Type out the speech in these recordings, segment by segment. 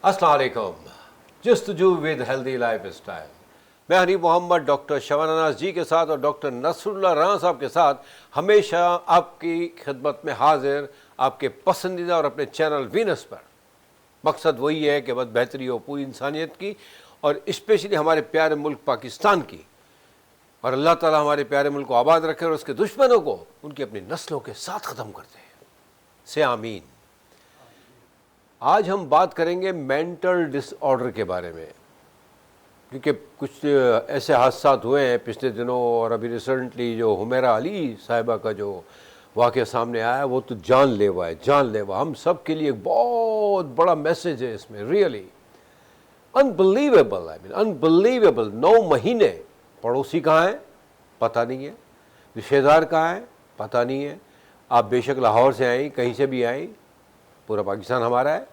अस्सलाम वालेकुम। जस्तजू with healthy life style. मैं हनीफ मोहम्मद डॉक्टर शबाना नाज जी के साथ और डॉक्टर नसरुल्लाह राना साहब के साथ हमेशा आपकी खिदमत में हाजिर, आपके पसंदीदा और अपने चैनल वीनस पर। मकसद वही है कि बस बेहतरी हो पूरी इंसानियत की और स्पेशली हमारे प्यारे मुल्क पाकिस्तान की। और अल्लाह ताला हमारे प्यारे मुल्क को आबाद रखे और उसके दुश्मनों को उनकी अपनी नस्लों के साथ ख़त्म कर दे से आमीन। आज हम बात करेंगे मेंटल डिसऑर्डर के बारे में, क्योंकि कुछ ऐसे हादसा हुए हैं पिछले दिनों और अभी रिसेंटली जो हुमैरा अली साहिबा का जो वाक़या सामने आया वो तो जानलेवा है, जानलेवा। हम सब के लिए एक बहुत बड़ा मैसेज है इसमें, really unbelievable. I mean unbelievable. 9 महीने पड़ोसी कहाँ हैं पता नहीं है, रिश्तेदार कहाँ हैं पता नहीं है। आप बेशक लाहौर से आई, कहीं से भी आई, पूरा पाकिस्तान हमारा है,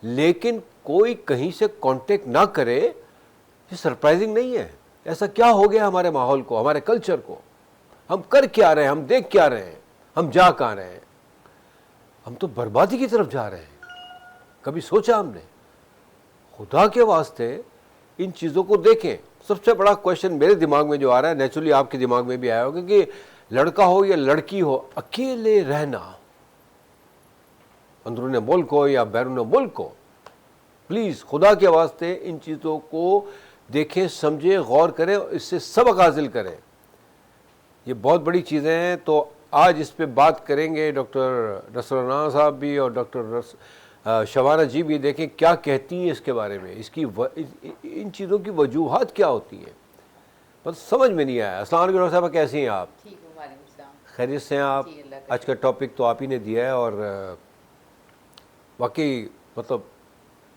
लेकिन कोई कहीं से कांटेक्ट ना करे, ये सरप्राइजिंग नहीं है। ऐसा क्या हो गया हमारे माहौल को, हमारे कल्चर को? हम कर क्या रहे हैं, हम देख क्या रहे हैं, हम जा कहाँ रहे हैं? हम तो बर्बादी की तरफ जा रहे हैं। कभी सोचा हमने? खुदा के वास्ते इन चीज़ों को देखें। सबसे बड़ा क्वेश्चन मेरे दिमाग में जो आ रहा है, नेचुरली आपके दिमाग में भी आया होगा, कि लड़का हो या लड़की हो, अकेले रहना, अंदरूनी मुल्क हो या बैरून मुल्क हो, प्लीज़ खुदा के वास्ते इन चीज़ों को देखें, समझें, गौर करें, इससे सबक हासिल करें। ये बहुत बड़ी चीज़ें हैं। तो आज इस पे बात करेंगे डॉक्टर नसरुल्लाह साहब भी और डॉक्टर शबाना जी भी। देखें क्या कहती हैं इसके बारे में, इन चीज़ों की वजूहात क्या होती हैं, बस समझ में नहीं आया। अस्सलाम वालेकुम डॉक्टर साहब, कैसी हैं आप? खैरियत से हैं आप? आज का टॉपिक तो आप ही ने दिया है और वाकई मतलब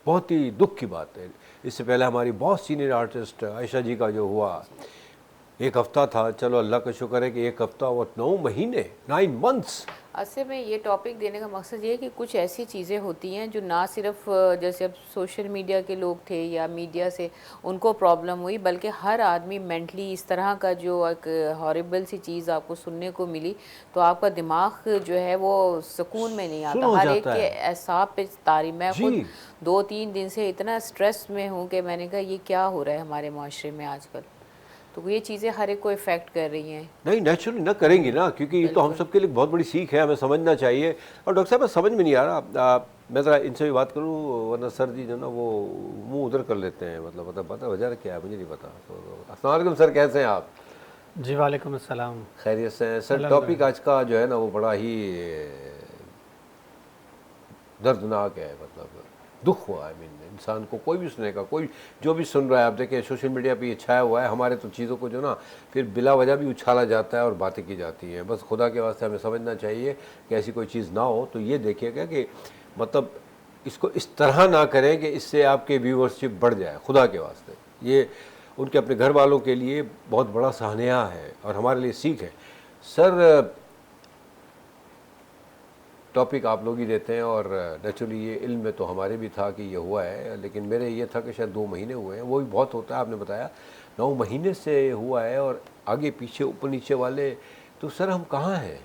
बहुत ही दुख की बात है। इससे पहले हमारी बहुत सीनियर आर्टिस्ट आयशा जी का जो हुआ, 1 हफ़्ता था, चलो अल्लाह का शुक्र है कि 1 हफ़्ता और 9 महीने, 9 मंथ्स। असल में ये टॉपिक देने का मकसद ये है कि कुछ ऐसी चीज़ें होती हैं जो ना सिर्फ जैसे अब सोशल मीडिया के लोग थे या मीडिया से उनको प्रॉब्लम हुई, बल्कि हर आदमी मेंटली इस तरह का जो एक हॉरिबल सी चीज़ आपको सुनने को मिली, तो आपका दिमाग जो है वो सुकून में नहीं आता, हर एक के एसाब पे तारी। मैं खुद 2-3 दिन से इतना स्ट्रेस में हूँ कि मैंने कहा ये क्या हो रहा है हमारे माशरे में आजकल। तो ये चीज़ें हर एक को इफ़ेक्ट कर रही हैं। नहीं, नेचुरली ना करेंगी ना, क्योंकि ये तो हम सब के लिए बहुत बड़ी सीख है, हमें समझना चाहिए। और डॉक्टर साहब समझ में नहीं आ रहा, मैं ज़रा इनसे भी बात करूँ, वरना सर जी जो ना वो मुंह उधर कर लेते हैं, मतलब पता वजह क्या है मुझे नहीं पता। तो अस्सलाम वालेकुम सर, कैसे हैं आप? जी वालेकुम अस्सलाम। खैरियत से हैं सर? टॉपिक आज का जो है ना वो बड़ा ही दर्दनाक है, मतलब दुख हुआ। आई मीन इंसान को कोई भी सुनेगा, कोई जो भी सुन रहा है, आप देखें सोशल मीडिया पे ये छाया हुआ है, हमारे तो चीज़ों को जो ना फिर बिला वजह भी उछाला जाता है और बातें की जाती हैं। बस खुदा के वास्ते हमें समझना चाहिए कि ऐसी कोई चीज़ ना हो। तो ये देखिएगा कि मतलब इसको इस तरह ना करें कि इससे आपके व्यूअरशिप बढ़ जाए। खुदा के वास्ते ये उनके अपने घर वालों के लिए बहुत बड़ा सहनिया है और हमारे लिए सीख है। सर टॉपिक आप लोग ही देते हैं और नेचुरली ये इल्म में तो हमारे भी था कि ये हुआ है, लेकिन मेरे ये था कि शायद 2 महीने हुए हैं, वो भी बहुत होता है। आपने बताया 9 महीने से हुआ है और आगे पीछे ऊपर नीचे वाले, तो सर हम कहाँ हैं?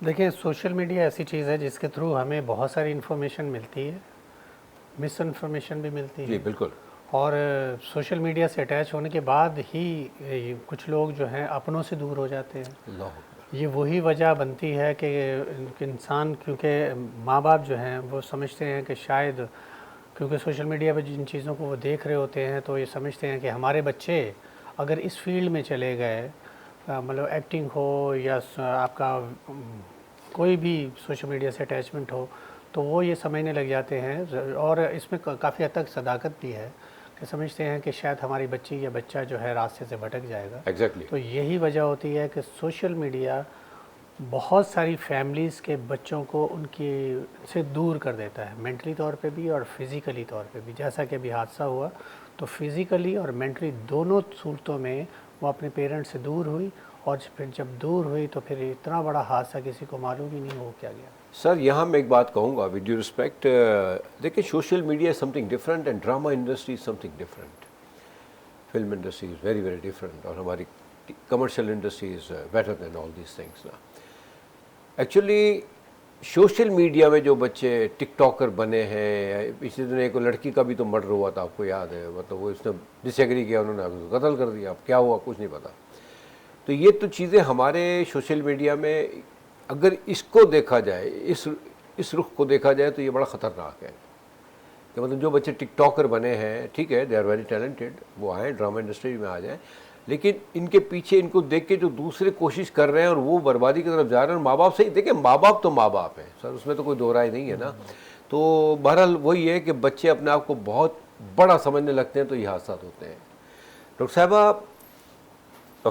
देखिए, सोशल मीडिया ऐसी चीज़ है जिसके थ्रू हमें बहुत सारी इन्फॉर्मेशन मिलती है, मिस इन्फॉर्मेशन भी मिलती है। जी बिल्कुल। और सोशल मीडिया से अटैच होने के बाद ही कुछ लोग जो हैं अपनों से दूर हो जाते हैं। ये वही वजह बनती है कि इंसान, क्योंकि माँ बाप जो हैं वो समझते हैं कि शायद क्योंकि सोशल मीडिया पर जिन चीज़ों को वो देख रहे होते हैं, तो ये समझते हैं कि हमारे बच्चे अगर इस फील्ड में चले गए, मतलब एक्टिंग हो या आपका कोई भी सोशल मीडिया से अटैचमेंट हो, तो वो ये समझने लग जाते हैं। और इसमें काफ़ी हद तक सदाकत भी है कि समझते हैं कि शायद हमारी बच्ची या बच्चा जो है रास्ते से भटक जाएगा। Exactly. तो यही वजह होती है कि सोशल मीडिया बहुत सारी फैमिलीज़ के बच्चों को उनकी से दूर कर देता है, मेंटली तौर पे भी और फिज़िकली तौर पे भी। जैसा कि अभी हादसा हुआ, तो फिज़िकली और मेंटली दोनों सूरतों में वो अपने पेरेंट्स से दूर हुई, और फिर जब दूर हुई तो फिर इतना बड़ा हादसा किसी को मालूम ही नहीं हो क्या गया। सर यहाँ मैं एक बात कहूँगा विद ड्यू रिस्पेक्ट, देखिए social media is something different and drama industry is something different, film industry is very very different, और हमारी commercial industry is better than all these things ना। एक्चुअली सोशल मीडिया में जो बच्चे TikToker बने हैं, पिछले दिन एक लड़की का भी तो मर्डर हुआ था, आपको याद है, मतलब वो इसने डिसएग्री किया, उन्होंने उसको कत्ल कर दिया, अब क्या हुआ कुछ नहीं पता। तो ये तो चीज़ें हमारे सोशल मीडिया में, अगर इसको देखा जाए, इस रुख को देखा जाए तो ये बड़ा ख़तरनाक है कि मतलब जो बच्चे टिकटॉकर बने हैं, ठीक है, दे आर वेरी टैलेंटेड, वो आए ड्रामा इंडस्ट्री में आ जाए, लेकिन इनके पीछे इनको देख के जो दूसरे कोशिश कर रहे हैं और वो बर्बादी की तरफ जा रहे हैं, और माँ बाप से ही देखें, माँ बाप तो माँ बाप है सर, उसमें तो कोई दो राय नहीं है ना। तो बहरहाल वही है कि बच्चे अपने आप को बहुत बड़ा समझने लगते हैं, तो ये हादसा होते हैं। डॉक्टर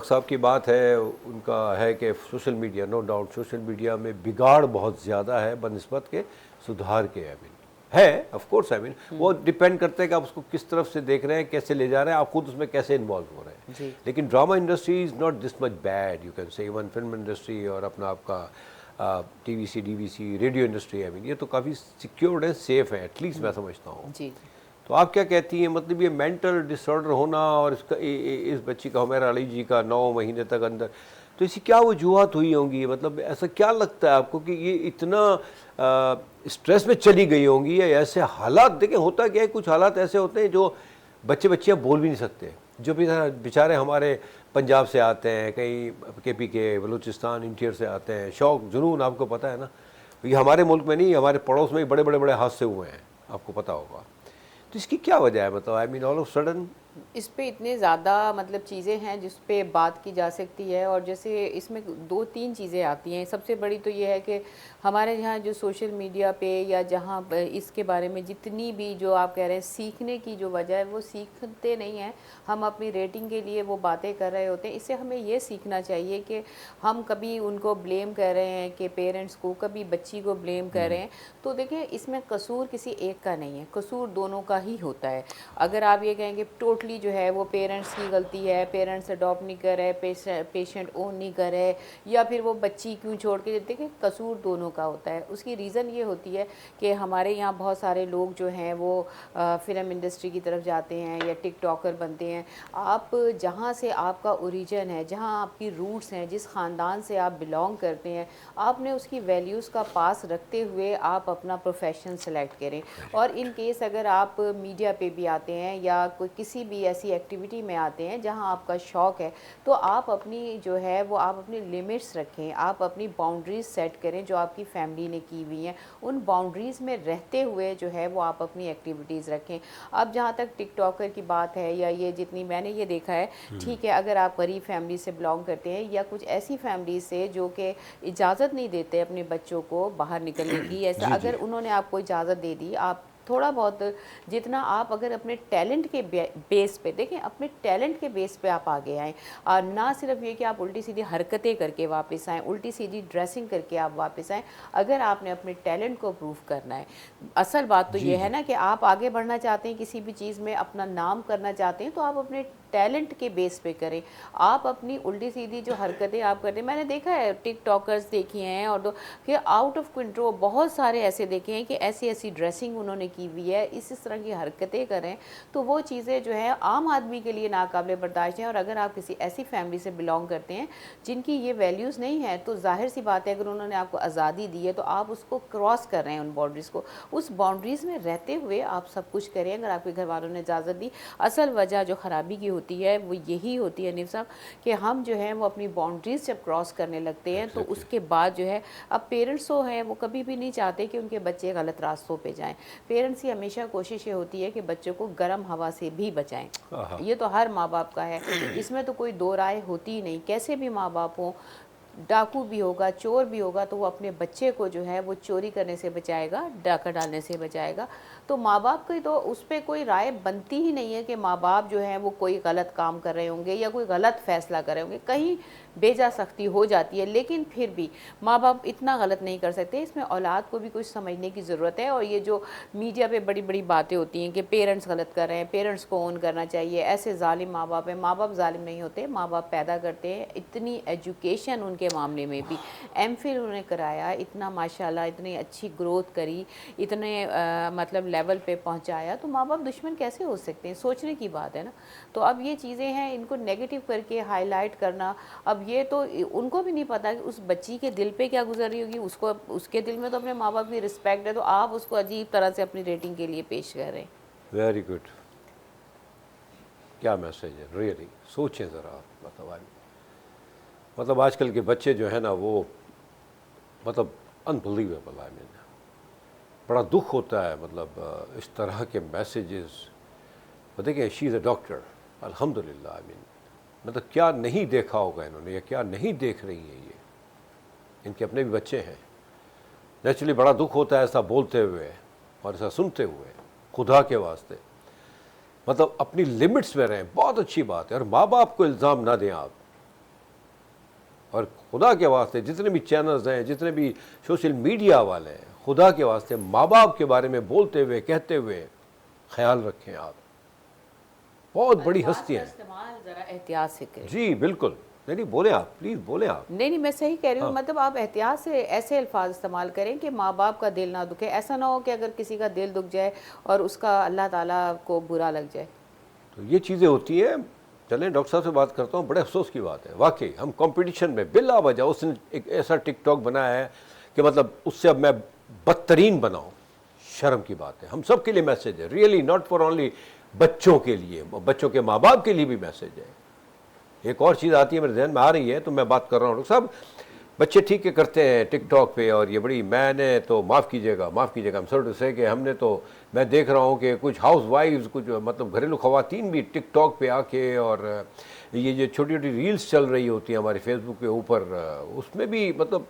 साहब की बात है, उनका है कि social media, no doubt social media में बिगाड़ बहुत ज़्यादा है बनस्बत के सुधार के। है ऑफ कोर्स, वो डिपेंड करता है कि आप उसको किस तरफ से देख रहे हैं, कैसे ले जा रहे हैं, आप खुद उसमें कैसे इन्वॉल्व हो रहे हैं। लेकिन drama industry is not this much bad, you can से, इवन फिल्म इंडस्ट्री और अपना आपका टीवीसी, डीवीसी, रेडियो इंडस्ट्री, ये तो काफ़ी सिक्योर्ड है, सेफ है, एटलीस्ट मैं समझता हूँ। तो आप क्या कहती हैं, मतलब ये मेंटल डिसऑर्डर होना और इसका इस बच्ची का, हुमैरा अली जी का 9 महीने तक अंदर, तो इसी क्या वजूहत हुई होंगी, मतलब ऐसा क्या लगता है आपको कि ये इतना स्ट्रेस में चली गई होंगी, या ऐसे हालात, देखें होता क्या है, कुछ हालात ऐसे होते हैं जो बच्चे बच्चियाँ बोल भी नहीं सकते, जो भी बेचारे हमारे पंजाब से आते हैं, कहीं KP के, बलूचिस्तान, इंटीरियर से आते हैं, शौक जुनून, आपको पता है ना, ये हमारे मुल्क में नहीं, हमारे पड़ोस में ही बड़े बड़े हादसे हुए हैं, आपको पता होगा। तो इसकी क्या वजह है, मतलब ऑल ऑफ सडन इस पे इतने ज़्यादा मतलब चीज़ें हैं जिस पे बात की जा सकती है, और जैसे इसमें 2-3 चीज़ें आती हैं। सबसे बड़ी तो ये है कि हमारे यहाँ जो सोशल मीडिया पे या जहाँ इसके बारे में जितनी भी जो आप कह रहे हैं सीखने की जो वजह है, वो सीखते नहीं हैं, हम अपनी रेटिंग के लिए वो बातें कर रहे होते हैं। इससे हमें ये सीखना चाहिए कि हम कभी उनको ब्लेम कर रहे हैं कि पेरेंट्स को, कभी बच्ची को ब्लेम कर रहे हैं, तो देखिए इसमें कसूर किसी एक का नहीं है, कसूर दोनों का ही होता है। अगर आप ये कहेंगे टोटली जो है वो पेरेंट्स की गलती है, पेरेंट्स अडॉप्ट नहीं कर रहे, पेशेंट ओन नहीं कर रहे, या फिर वो बच्ची क्यों छोड़ के, देखिए कसूर दोनों का होता है। उसकी रीज़न ये होती है कि हमारे यहाँ बहुत सारे लोग जो हैं वो फ़िल्म इंडस्ट्री की तरफ जाते हैं या टिकटॉकर बनते हैं। आप जहाँ से आपका ओरिजिन है, जहाँ आपकी रूट्स हैं, जिस ख़ानदान से आप बिलोंग करते हैं, आपने उसकी वैल्यूज़ का पास रखते हुए आप अपना प्रोफेशन सेलेक्ट करें। और इन केस अगर आप मीडिया पे भी आते हैं या कोई किसी भी ऐसी एक्टिविटी में आते हैं जहां आपका शौक़ है, तो आप अपनी जो है वो आप अपनी लिमिट्स रखें, आप अपनी बाउंड्रीज़ सेट करें जो आपकी फैमिली ने की हुई हैं, उन बाउंड्रीज़ में रहते हुए जो है वो आप अपनी एक्टिविटीज़ रखें। अब जहाँ तक टिकटॉकर की बात है या ये जितनी मैंने ये देखा है, ठीक है, अगर आप गरीब फैमिली से बिलोंग करते हैं या कुछ ऐसी फैमिली से जो कि इजाज़त नहीं देते अपने बच्चों को बाहर निकलने की, ऐसा अगर उन्होंने आपको इजाज़त दे दी, आप थोड़ा बहुत जितना आप अगर अपने टैलेंट के बेस पे देखें, अपने टैलेंट के बेस पे आप आगे आएँ, और ना सिर्फ ये कि आप उल्टी सीधी हरकतें करके वापस आएँ, उल्टी सीधी ड्रेसिंग करके आप वापस आएँ। अगर आपने अपने टैलेंट को प्रूव करना है, असल बात तो ये है ना कि आप आगे बढ़ना चाहते हैं, किसी भी चीज़ में अपना नाम करना चाहते हैं, तो आप अपने टैलेंट के बेस पे करें। आप अपनी उल्टी सीधी जो हरकतें आप करते हैं, मैंने देखा है टिकटॉकर्स देखे हैं, और फिर आउट ऑफ कंट्रोल बहुत सारे ऐसे देखे हैं कि ऐसी ऐसी ड्रेसिंग उन्होंने की हुई है, इस तरह की हरकतें करें, तो वो चीज़ें जो है आम आदमी के लिए नाकाबिले बर्दाश्त हैं। और अगर आप किसी ऐसी फैमिली से बिलोंग करते हैं जिनकी ये वैल्यूज़ नहीं है, तो जाहिर सी बात है अगर उन्होंने आपको आज़ादी दी है तो आप उसको क्रॉस कर रहे हैं, उन बाउंड्रीज़ को। उस बाउंड्रीज़ में रहते हुए आप सब कुछ करें अगर आपके घर वालों ने इजाज़त दी। असल वजह जो ख़राबी की होती है वो यही होती है हनीफ साहब कि हम जो है वो अपनी बाउंड्रीज जब क्रॉस करने लगते हैं तो उसके बाद जो है, अब पेरेंट्स तो हैं वो कभी भी नहीं चाहते कि उनके बच्चे गलत रास्तों पे जाएं। पेरेंट्स की हमेशा कोशिश ये होती है कि बच्चों को गर्म हवा से भी बचाएं। ये तो हर माँ बाप का है, इसमें तो कोई दो राय होती ही नहीं। कैसे भी माँ बाप हो, डाकू भी होगा, चोर भी होगा, तो वो अपने बच्चे को जो है वो चोरी करने से बचाएगा, डाका डालने से बचाएगा। तो माँ बाप की तो उस पर कोई राय बनती ही नहीं है कि माँ बाप जो है वो कोई गलत काम कर रहे होंगे या कोई गलत फैसला कर रहे होंगे। कहीं बेजा सख्ती हो जाती है, लेकिन फिर भी माँ बाप इतना गलत नहीं कर सकते। इसमें औलाद को भी कुछ समझने की ज़रूरत है। और ये जो मीडिया पे बड़ी बड़ी बातें होती हैं कि पेरेंट्स गलत कर रहे हैं, पेरेंट्स को ऑन करना चाहिए, ऐसे जालिम माँ बाप हैं, माँ बाप जालिम नहीं होते, माँ बाप पैदा करते हैं। इतनी एजुकेशन उनके मामले में भी, एमफिल उन्होंने कराया, इतना माशाल्लाह इतनी अच्छी ग्रोथ करी, इतने मतलब लेवल पे पहुंचाया, तो माँ बाप दुश्मन कैसे हो सकते हैं? सोचने की बात है ना। तो अब ये चीज़ें हैं, इनको नेगेटिव करके हाईलाइट करना, अब ये तो उनको भी नहीं पता कि उस बच्ची के दिल पे क्या गुजर रही होगी। उसको, उसके दिल में तो अपने माँ बाप की रिस्पेक्ट है, तो आप उसको अजीब तरह से अपनी रेटिंग के लिए पेश कर रहे हैं। वेरी गुड, क्या मैसेज है रियली, सोचें ज़रा। मतलब आजकल के बच्चे जो है ना वो मतलब अनबिलीवेबल, आई मीन बड़ा दुख होता है मतलब इस तरह के मैसेजेस। देखिए शी इज़ अ डॉक्टर, अल्हम्दुलिल्लाह, आई मीन मतलब क्या नहीं देखा होगा इन्होंने, या क्या नहीं देख रही हैं ये, इनके अपने भी बच्चे हैं। नेचुरली बड़ा दुख होता है ऐसा बोलते हुए और ऐसा सुनते हुए। खुदा के वास्ते मतलब अपनी लिमिट्स में रहें, बहुत अच्छी बात है, और माँ बाप को इल्ज़ाम ना दें आप। और खुदा के वास्ते जितने भी चैनल्स हैं, जितने भी सोशल मीडिया वाले हैं, खुदा के वास्ते माँ बाप के बारे में बोलते हुए कहते हुए ख्याल रखें आप। बहुत बड़ी हस्तियाँ हैं। इस्तेमाल ज़रा एहतियात से करें। जी बिल्कुल, नहीं बोलें आप, प्लीज़ बोलें आप। नहीं, मैं सही कह रही हूँ। हाँ। मतलब आप एहतियात से ऐसे अल्फाज इस्तेमाल करें कि माँ बाप का दिल ना दुखे। ऐसा ना हो कि अगर किसी का दिल दुख जाए और उसका अल्लाह ताला को बुरा लग जाए। तो ये चीज़ें होती हैं। चलें डॉक्टर साहब से बात करता हूँ, बड़े अफसोस की बात है वाकई, हम कंपटीशन में बिला वजह उसने एक ऐसा टिकटॉक बनाया है कि मतलब उससे अब मैं बदतरीन बनाऊँ, शर्म की बात है। हम सब के लिए मैसेज है, रियली नॉट फॉर ओनली बच्चों के लिए, बच्चों के माँ बाप के लिए भी मैसेज है। एक और चीज़ आती है मेरे जहन में आ रही है तो मैं बात कर रहा हूँ डॉक्टर साहब। बच्चे ठीक है करते हैं टिकटॉक पे, और ये बड़ी, मैंने तो माफ़ कीजिएगा हम सर से कि हमने तो, मैं देख रहा हूँ कि कुछ हाउस वाइफ्स, कुछ मतलब घरेलू ख़वातीन भी टिकटॉक पे आके, और ये जो छोटी छोटी रील्स चल रही होती हैं हमारे फेसबुक पे ऊपर, उसमें भी मतलब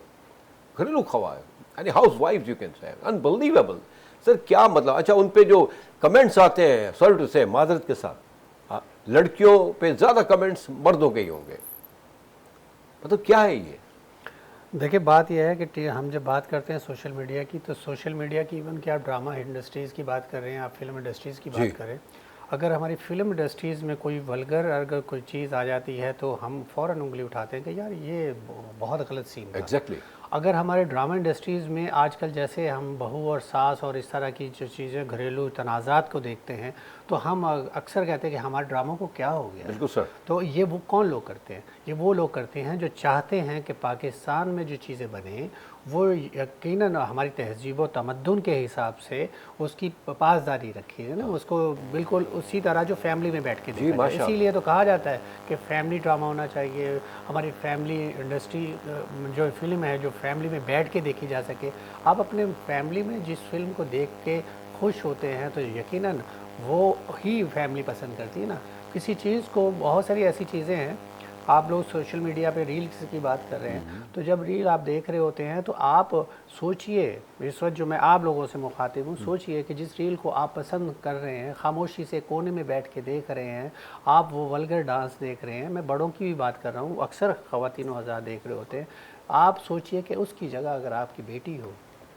घरेलू खवा यानी हाउस वाइफ्स, you can say, unbelievable sir. क्या मतलब, अच्छा उन पे जो कमेंट्स आते हैं सर से माजरत के साथ, लड़कियों पे ज़्यादा कमेंट्स मर्दों के ही होंगे, मतलब क्या है ये? देखिए बात यह है कि हम जब बात करते हैं सोशल मीडिया की, तो सोशल मीडिया की इवन कि आप ड्रामा इंडस्ट्रीज़ की बात कर रहे हैं, आप फिल्म इंडस्ट्रीज़ की बात करें, अगर हमारी फिल्म इंडस्ट्रीज़ में कोई वल्गर अगर कोई चीज़ आ जाती है तो हम फ़ौरन उंगली उठाते हैं कि यार ये बहुत गलत सीन था। एग्जैक्टली। अगर हमारे ड्रामा इंडस्ट्रीज़ में आजकल जैसे हम बहू और सास और इस तरह की जो चीज़ें घरेलू तनाज़ात को देखते हैं, तो हम अक्सर कहते हैं कि हमारे ड्रामों को क्या हो गया। बिल्कुल सर। तो ये वो कौन लोग करते हैं? ये वो लोग करते हैं जो चाहते हैं कि पाकिस्तान में जो चीज़ें बने वो यकीनन हमारी तहज़ीब व तमद्दुन के हिसाब से उसकी पासदारी रखी है ना, उसको बिल्कुल उसी तरह जो फैमिली में बैठ के देखा जाए। इसीलिए तो कहा जाता है कि फैमिली ड्रामा होना चाहिए। हमारी फैमिली इंडस्ट्री जो फिल्म है जो फैमिली में बैठ के देखी जा सके। आप अपने फैमिली में जिस फिल्म को देख के खुश होते हैं तो यकीनन वो ही फैमिली पसंद करती है ना। किसी चीज़ को, बहुत सारी ऐसी चीज़ें हैं, आप लोग सोशल मीडिया पे रील्स की बात कर रहे हैं, तो जब रील आप देख रहे होते हैं तो आप सोचिए, इस वक्त जो मैं आप लोगों से मुखातिब हूँ, सोचिए कि जिस रील को आप पसंद कर रहे हैं, खामोशी से कोने में बैठ के देख रहे हैं, आप वो वल्गर डांस देख रहे हैं, मैं बड़ों की भी बात कर रहा हूँ, अक्सर ख़वातीन हज़रात देख रहे होते हैं। आप सोचिए कि उसकी जगह अगर आपकी बेटी हो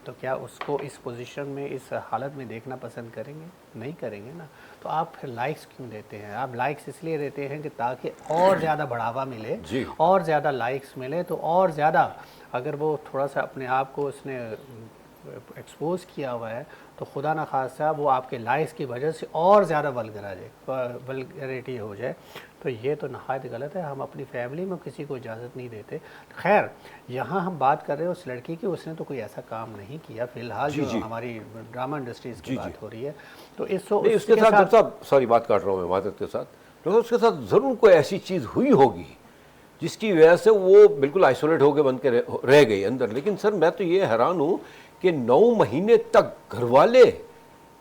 तो क्या उसको इस पोजीशन में, इस हालत में देखना पसंद करेंगे? नहीं करेंगे ना। तो आप फिर लाइक्स क्यों देते हैं? आप लाइक्स इसलिए देते हैं कि ताकि और ज़्यादा बढ़ावा मिले, और ज़्यादा लाइक्स मिले, तो और ज़्यादा अगर वो थोड़ा सा अपने आप को उसने एक्सपोज किया हुआ है तो खुदा न खास्ता वो आपके लाइक्स की वजह से और ज़्यादा वल्गैरिटी हो जाए, तो ये तो नहायत गलत है। हम अपनी फैमिली में किसी को इजाज़त नहीं देते। खैर, यहाँ हम बात कर रहे हैं उस लड़की की, उसने तो कोई ऐसा काम नहीं किया फ़िलहाल, जो हमारी ड्रामा इंडस्ट्रीज़ की बात हो रही है। तो उसके साथ सॉरी बात काट रहा हूँ मैं मादरत के साथ, तो उसके साथ ज़रूर कोई ऐसी चीज़ हुई होगी जिसकी वजह से वो बिल्कुल आइसोलेट होकर बन के रह गई अंदर। लेकिन सर मैं तो ये हैरान हूँ कि 9 महीने तक घरवाले,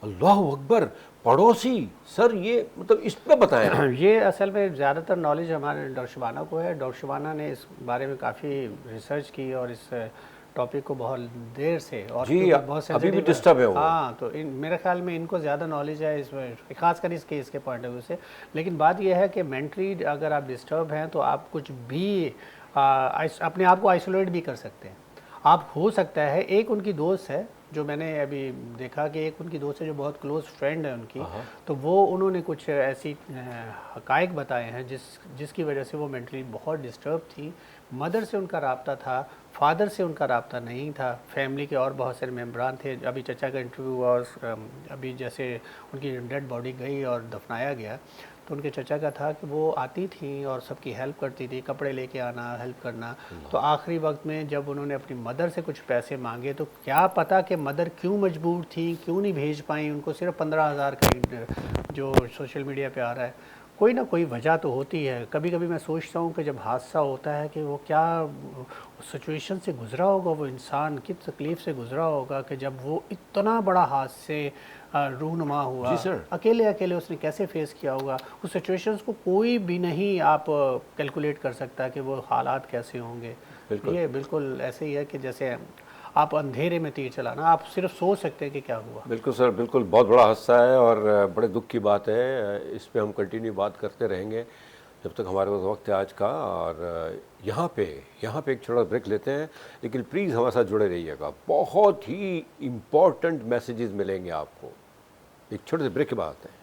अल्लाह अकबर, पड़ोसी, सर ये मतलब इस पे बताएं। ये असल में ज़्यादातर नॉलेज हमारे डॉक्टर शबाना को है। डॉक्टर शबाना ने इस बारे में काफ़ी रिसर्च की और इस टॉपिक को बहुत देर से, और जी बहुत अभी भी डिस्टर्ब है वो। हाँ, तो मेरे ख्याल में इनको ज़्यादा नॉलेज है इसमें, खासकर इस केस के पॉइंट ऑफ व्यू से। लेकिन बात यह है कि मेंटली अगर आप डिस्टर्ब हैं तो आप कुछ भी अपने आप को आइसोलेट भी कर सकते हैं। आप, हो सकता है, एक उनकी दोस्त है जो मैंने अभी देखा कि एक उनकी दोस्त है जो बहुत क्लोज़ फ्रेंड है उनकी, तो वो उन्होंने कुछ ऐसी हक़ाइक़ बताए हैं जिसकी वजह से वो मेंटली बहुत डिस्टर्ब थी। मदर से उनका राब्ता था, फादर से उनका राब्ता नहीं था। फैमिली के और बहुत सारे मेम्बरान थे। अभी चचा का इंटरव्यू हुआ और अभी जैसे उनकी डेड बॉडी गई और दफनाया गया, तो उनके चचा का था कि वो आती थी और सबकी हेल्प करती थी, कपड़े लेके आना, हेल्प करना। तो आखिरी वक्त में जब उन्होंने अपनी मदर से कुछ पैसे मांगे, तो क्या पता कि मदर क्यों मजबूर थी, क्यों नहीं भेज पाई। उनको सिर्फ 15,000 का जो सोशल मीडिया पे आ रहा है, कोई ना कोई वजह तो होती है। कभी कभी मैं सोचता हूँ कि जब हादसा होता है कि वो क्या सिचुएशन से गुज़रा होगा, वो इंसान किस तकलीफ़ से गुज़रा होगा कि जब वो इतना बड़ा हादसे रूनुमा हुआ। जी सर। अकेले अकेले उसने कैसे फेस किया होगा। उस सिचुएशंस को कोई भी नहीं आप कैलकुलेट कर सकता कि वो हालात कैसे होंगे। ये बिल्कुल ऐसे ही है कि जैसे आप अंधेरे में तीर चलाना, आप सिर्फ सोच सकते हैं कि क्या हुआ। बिल्कुल सर, बिल्कुल बहुत बड़ा हादसा है और बड़े दुख की बात है। इस पे हम कंटिन्यू बात करते रहेंगे जब तक हमारे पास वक्त है आज का। और यहाँ पे एक छोटा ब्रेक लेते हैं, लेकिन प्लीज़ हमारे साथ जुड़े रहिएगा। बहुत ही इम्पोर्टेंट मैसेजेस मिलेंगे आपको। एक छोटे से ब्रेक के बाद आते हैं।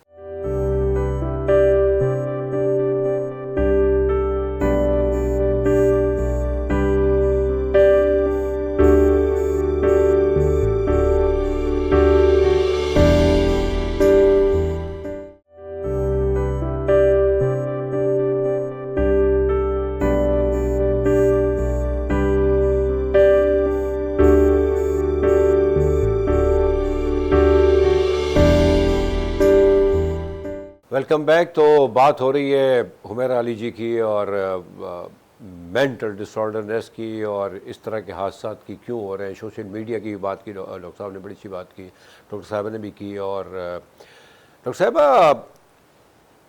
Welcome back. तो बात हो रही है हुमैरा अली जी की और मेंटल डिसऑर्डरनेस की और इस तरह के हादसा की क्यों हो रहे हैं। सोशल मीडिया की बात की, डॉक्टर साहब ने बड़ी अच्छी बात की, डॉक्टर साहब ने भी की। और डॉक्टर साहब,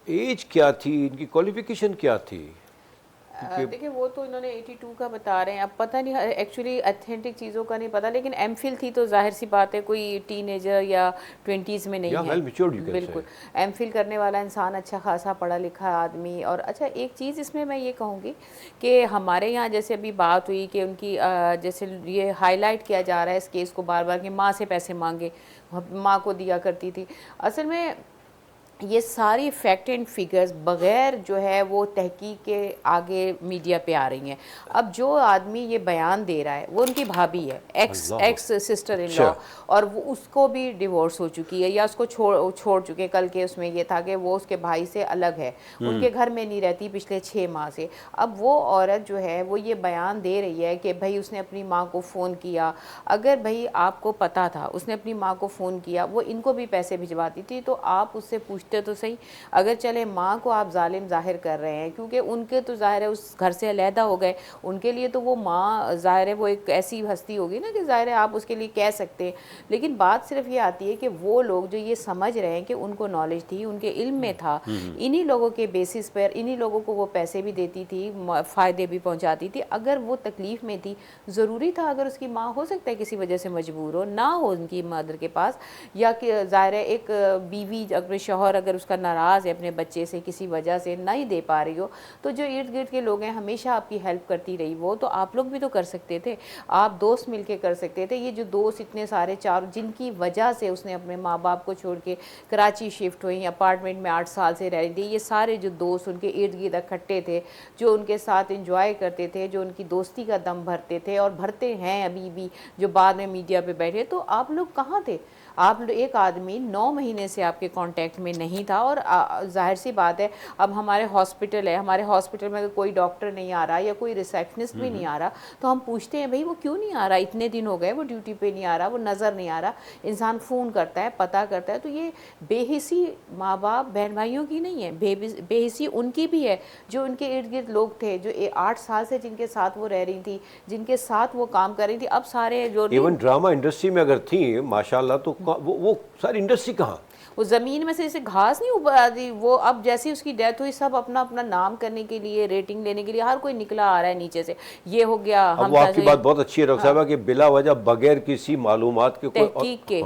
एज क्या थी इनकी, क्वालिफिकेशन क्या थी? देखिए वो तो इन्होंने 82 का बता रहे हैं। अब पता नहीं एक्चुअली ऑथेंटिक चीज़ों का नहीं पता, लेकिन एमफिल थी तो जाहिर सी बात है कोई टीनेजर या 20s में नहीं है। well matured you can बिल्कुल एमफिल करने वाला इंसान अच्छा खासा पढ़ा लिखा आदमी। और अच्छा एक चीज़ इसमें मैं ये कहूँगी कि हमारे यहाँ जैसे अभी बात हुई कि उनकी जैसे ये हाईलाइट किया जा रहा है इस केस को बार बार कि माँ से पैसे मांगे, माँ को दिया करती थी। असल में ये सारी फैक्ट एंड फिगर्स बग़ैर जो है वो तहकीक के आगे मीडिया पे आ रही हैं। अब जो आदमी ये बयान दे रहा है वो उनकी भाभी है, एक्स सिस्टर इन लॉ, और वो उसको भी डिवोर्स हो चुकी है या उसको छोड़ चुके। कल के उसमें ये था कि वो उसके भाई से अलग है, उनके घर में नहीं रहती पिछले 6 माह से। अब वो औरत जो है वो ये बयान दे रही है कि भाई उसने अपनी माँ को फ़ोन किया। अगर भाई आपको पता था उसने अपनी माँ को फ़ोन किया, वो इनको भी पैसे भिजवाती थी, तो आप उससे पूछते तो सही। अगर चले माँ को आप जालिम जाहिर कर रहे हैं, क्योंकि उनके तो जाहिर है उस घर से अलहदा हो गए, उनके लिए तो वो माँ जाहिर है वो एक ऐसी हस्ती होगी ना कि जाहिर है आप उसके लिए कह सकते हैं। लेकिन बात सिर्फ ये आती है कि वो लोग जो ये समझ रहे हैं कि उनको नॉलेज थी, उनके इल्म में था, इन्हीं लोगों के बेसिस पर इन्हीं लोगों को वो पैसे भी देती थी, फ़ायदे भी पहुँचाती थी। अगर वो तकलीफ़ में थी, ज़रूरी था, अगर उसकी माँ हो सकता है किसी वजह से मजबूर हो ना हो उनकी मदर के पास, या कि जाहिर है एक बीवी अगर शौहर अगर उसका नाराज़ है अपने बच्चे से किसी वजह से नहीं दे पा रही हो, तो जो इर्द गिर्द के लोग हैं हमेशा आपकी हेल्प करती रही, वो तो आप लोग भी तो कर सकते थे, आप दोस्त मिलके कर सकते थे। ये जो दोस्त इतने सारे 4 जिनकी वजह से उसने अपने माँ बाप को छोड़ के कराची शिफ्ट हुई, अपार्टमेंट में 8 साल से रह रही थी, ये सारे जो दोस्त उनके इर्द गिर्द इकट्ठे थे, जो उनके साथ इंजॉय करते थे, जो उनकी दोस्ती का दम भरते थे और भरते हैं अभी भी, जो बाद में मीडिया पे बैठे, तो आप लोग कहाँ थे? आप एक आदमी 9 महीने से आपके कांटेक्ट में नहीं था। और जाहिर सी बात है, अब हमारे हॉस्पिटल है, हमारे हॉस्पिटल में अगर कोई डॉक्टर नहीं आ रहा या कोई रिसेप्शनिस्ट भी नहीं आ रहा, तो हम पूछते हैं भाई वो क्यों नहीं आ रहा, इतने दिन हो गए वो ड्यूटी पे नहीं आ रहा, वो नज़र नहीं आ रहा। इंसान फ़ोन करता है, पता करता है। तो ये बेहिसी माँ बाप बहन भाइयों की नहीं है, बेहिसी उनकी भी है जो उनके इर्द गिर्द लोग थे, जो 8 साल से जिनके साथ वो रह रही थी, जिनके साथ वो काम कर रही थी। अब सारे जो इवन ड्रामा इंडस्ट्री में अगर थी माशाल्लाह, तो वो सारी इंडस्ट्री कहाँ, वो ज़मीन में से जैसे घास नहीं उगा दी, वो अब जैसी उसकी डेथ हुई सब अपना अपना नाम करने के लिए, रेटिंग लेने के लिए हर कोई निकला आ रहा है नीचे से, ये हो गया। अब वो आपकी बात बहुत अच्छी है डॉक्टर साहब कि बिला वजह बगैर किसी मालूमात के तहकीक के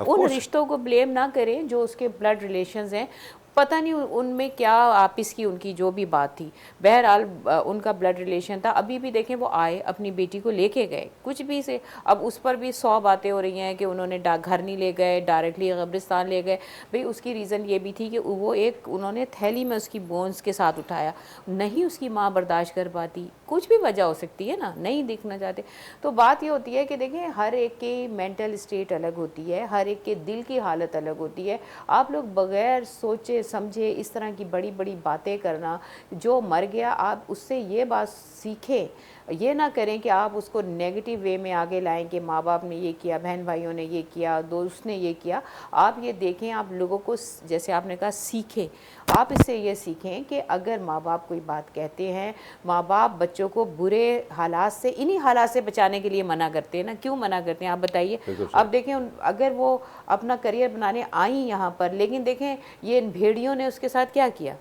उन रिश्तों को ब्लेम ना करें जो उसके ब्लड रिलेशंस हैं। पता नहीं उनमें क्या आपस की उनकी जो भी बात थी, बहरहाल उनका ब्लड रिलेशन था। अभी भी देखें वो आए अपनी बेटी को लेके गए कुछ भी से, अब उस पर भी 100 बातें हो रही हैं कि उन्होंने घर नहीं ले गए, डायरेक्टली कब्रिस्तान ले गए। भाई उसकी रीज़न ये भी थी कि वो एक उन्होंने थैली में उसकी बोन्स के साथ उठाया, नहीं उसकी माँ बर्दाश्त कर पाती, कुछ भी वजह हो सकती है ना, नहीं दिखना चाहते। तो बात ये होती है कि देखें हर एक की मेंटल स्टेट अलग होती है, हर एक के दिल की हालत अलग होती है। आप लोग बग़ैर सोचे समझे इस तरह की बड़ी बड़ी बातें करना, जो मर गया आप उससे ये बात सीखें, ये ना करें कि आप उसको नेगेटिव वे में आगे लाएं कि माँ बाप ने ये किया, बहन भाइयों ने ये किया, दोस्त ने ये किया। आप ये देखें, आप लोगों को जैसे आपने कहा सीखें, आप इससे ये सीखें कि अगर माँ बाप कोई बात कहते हैं, माँ बाप बच्चों को बुरे हालात से, इन्हीं हालात से बचाने के लिए मना करते हैं ना, क्यों मना करते हैं आप बताइए। अब देखें अगर वो अपना करियर बनाने आई यहाँ पर, लेकिन देखें ये इन भेड़ियों ने उसके साथ क्या किया।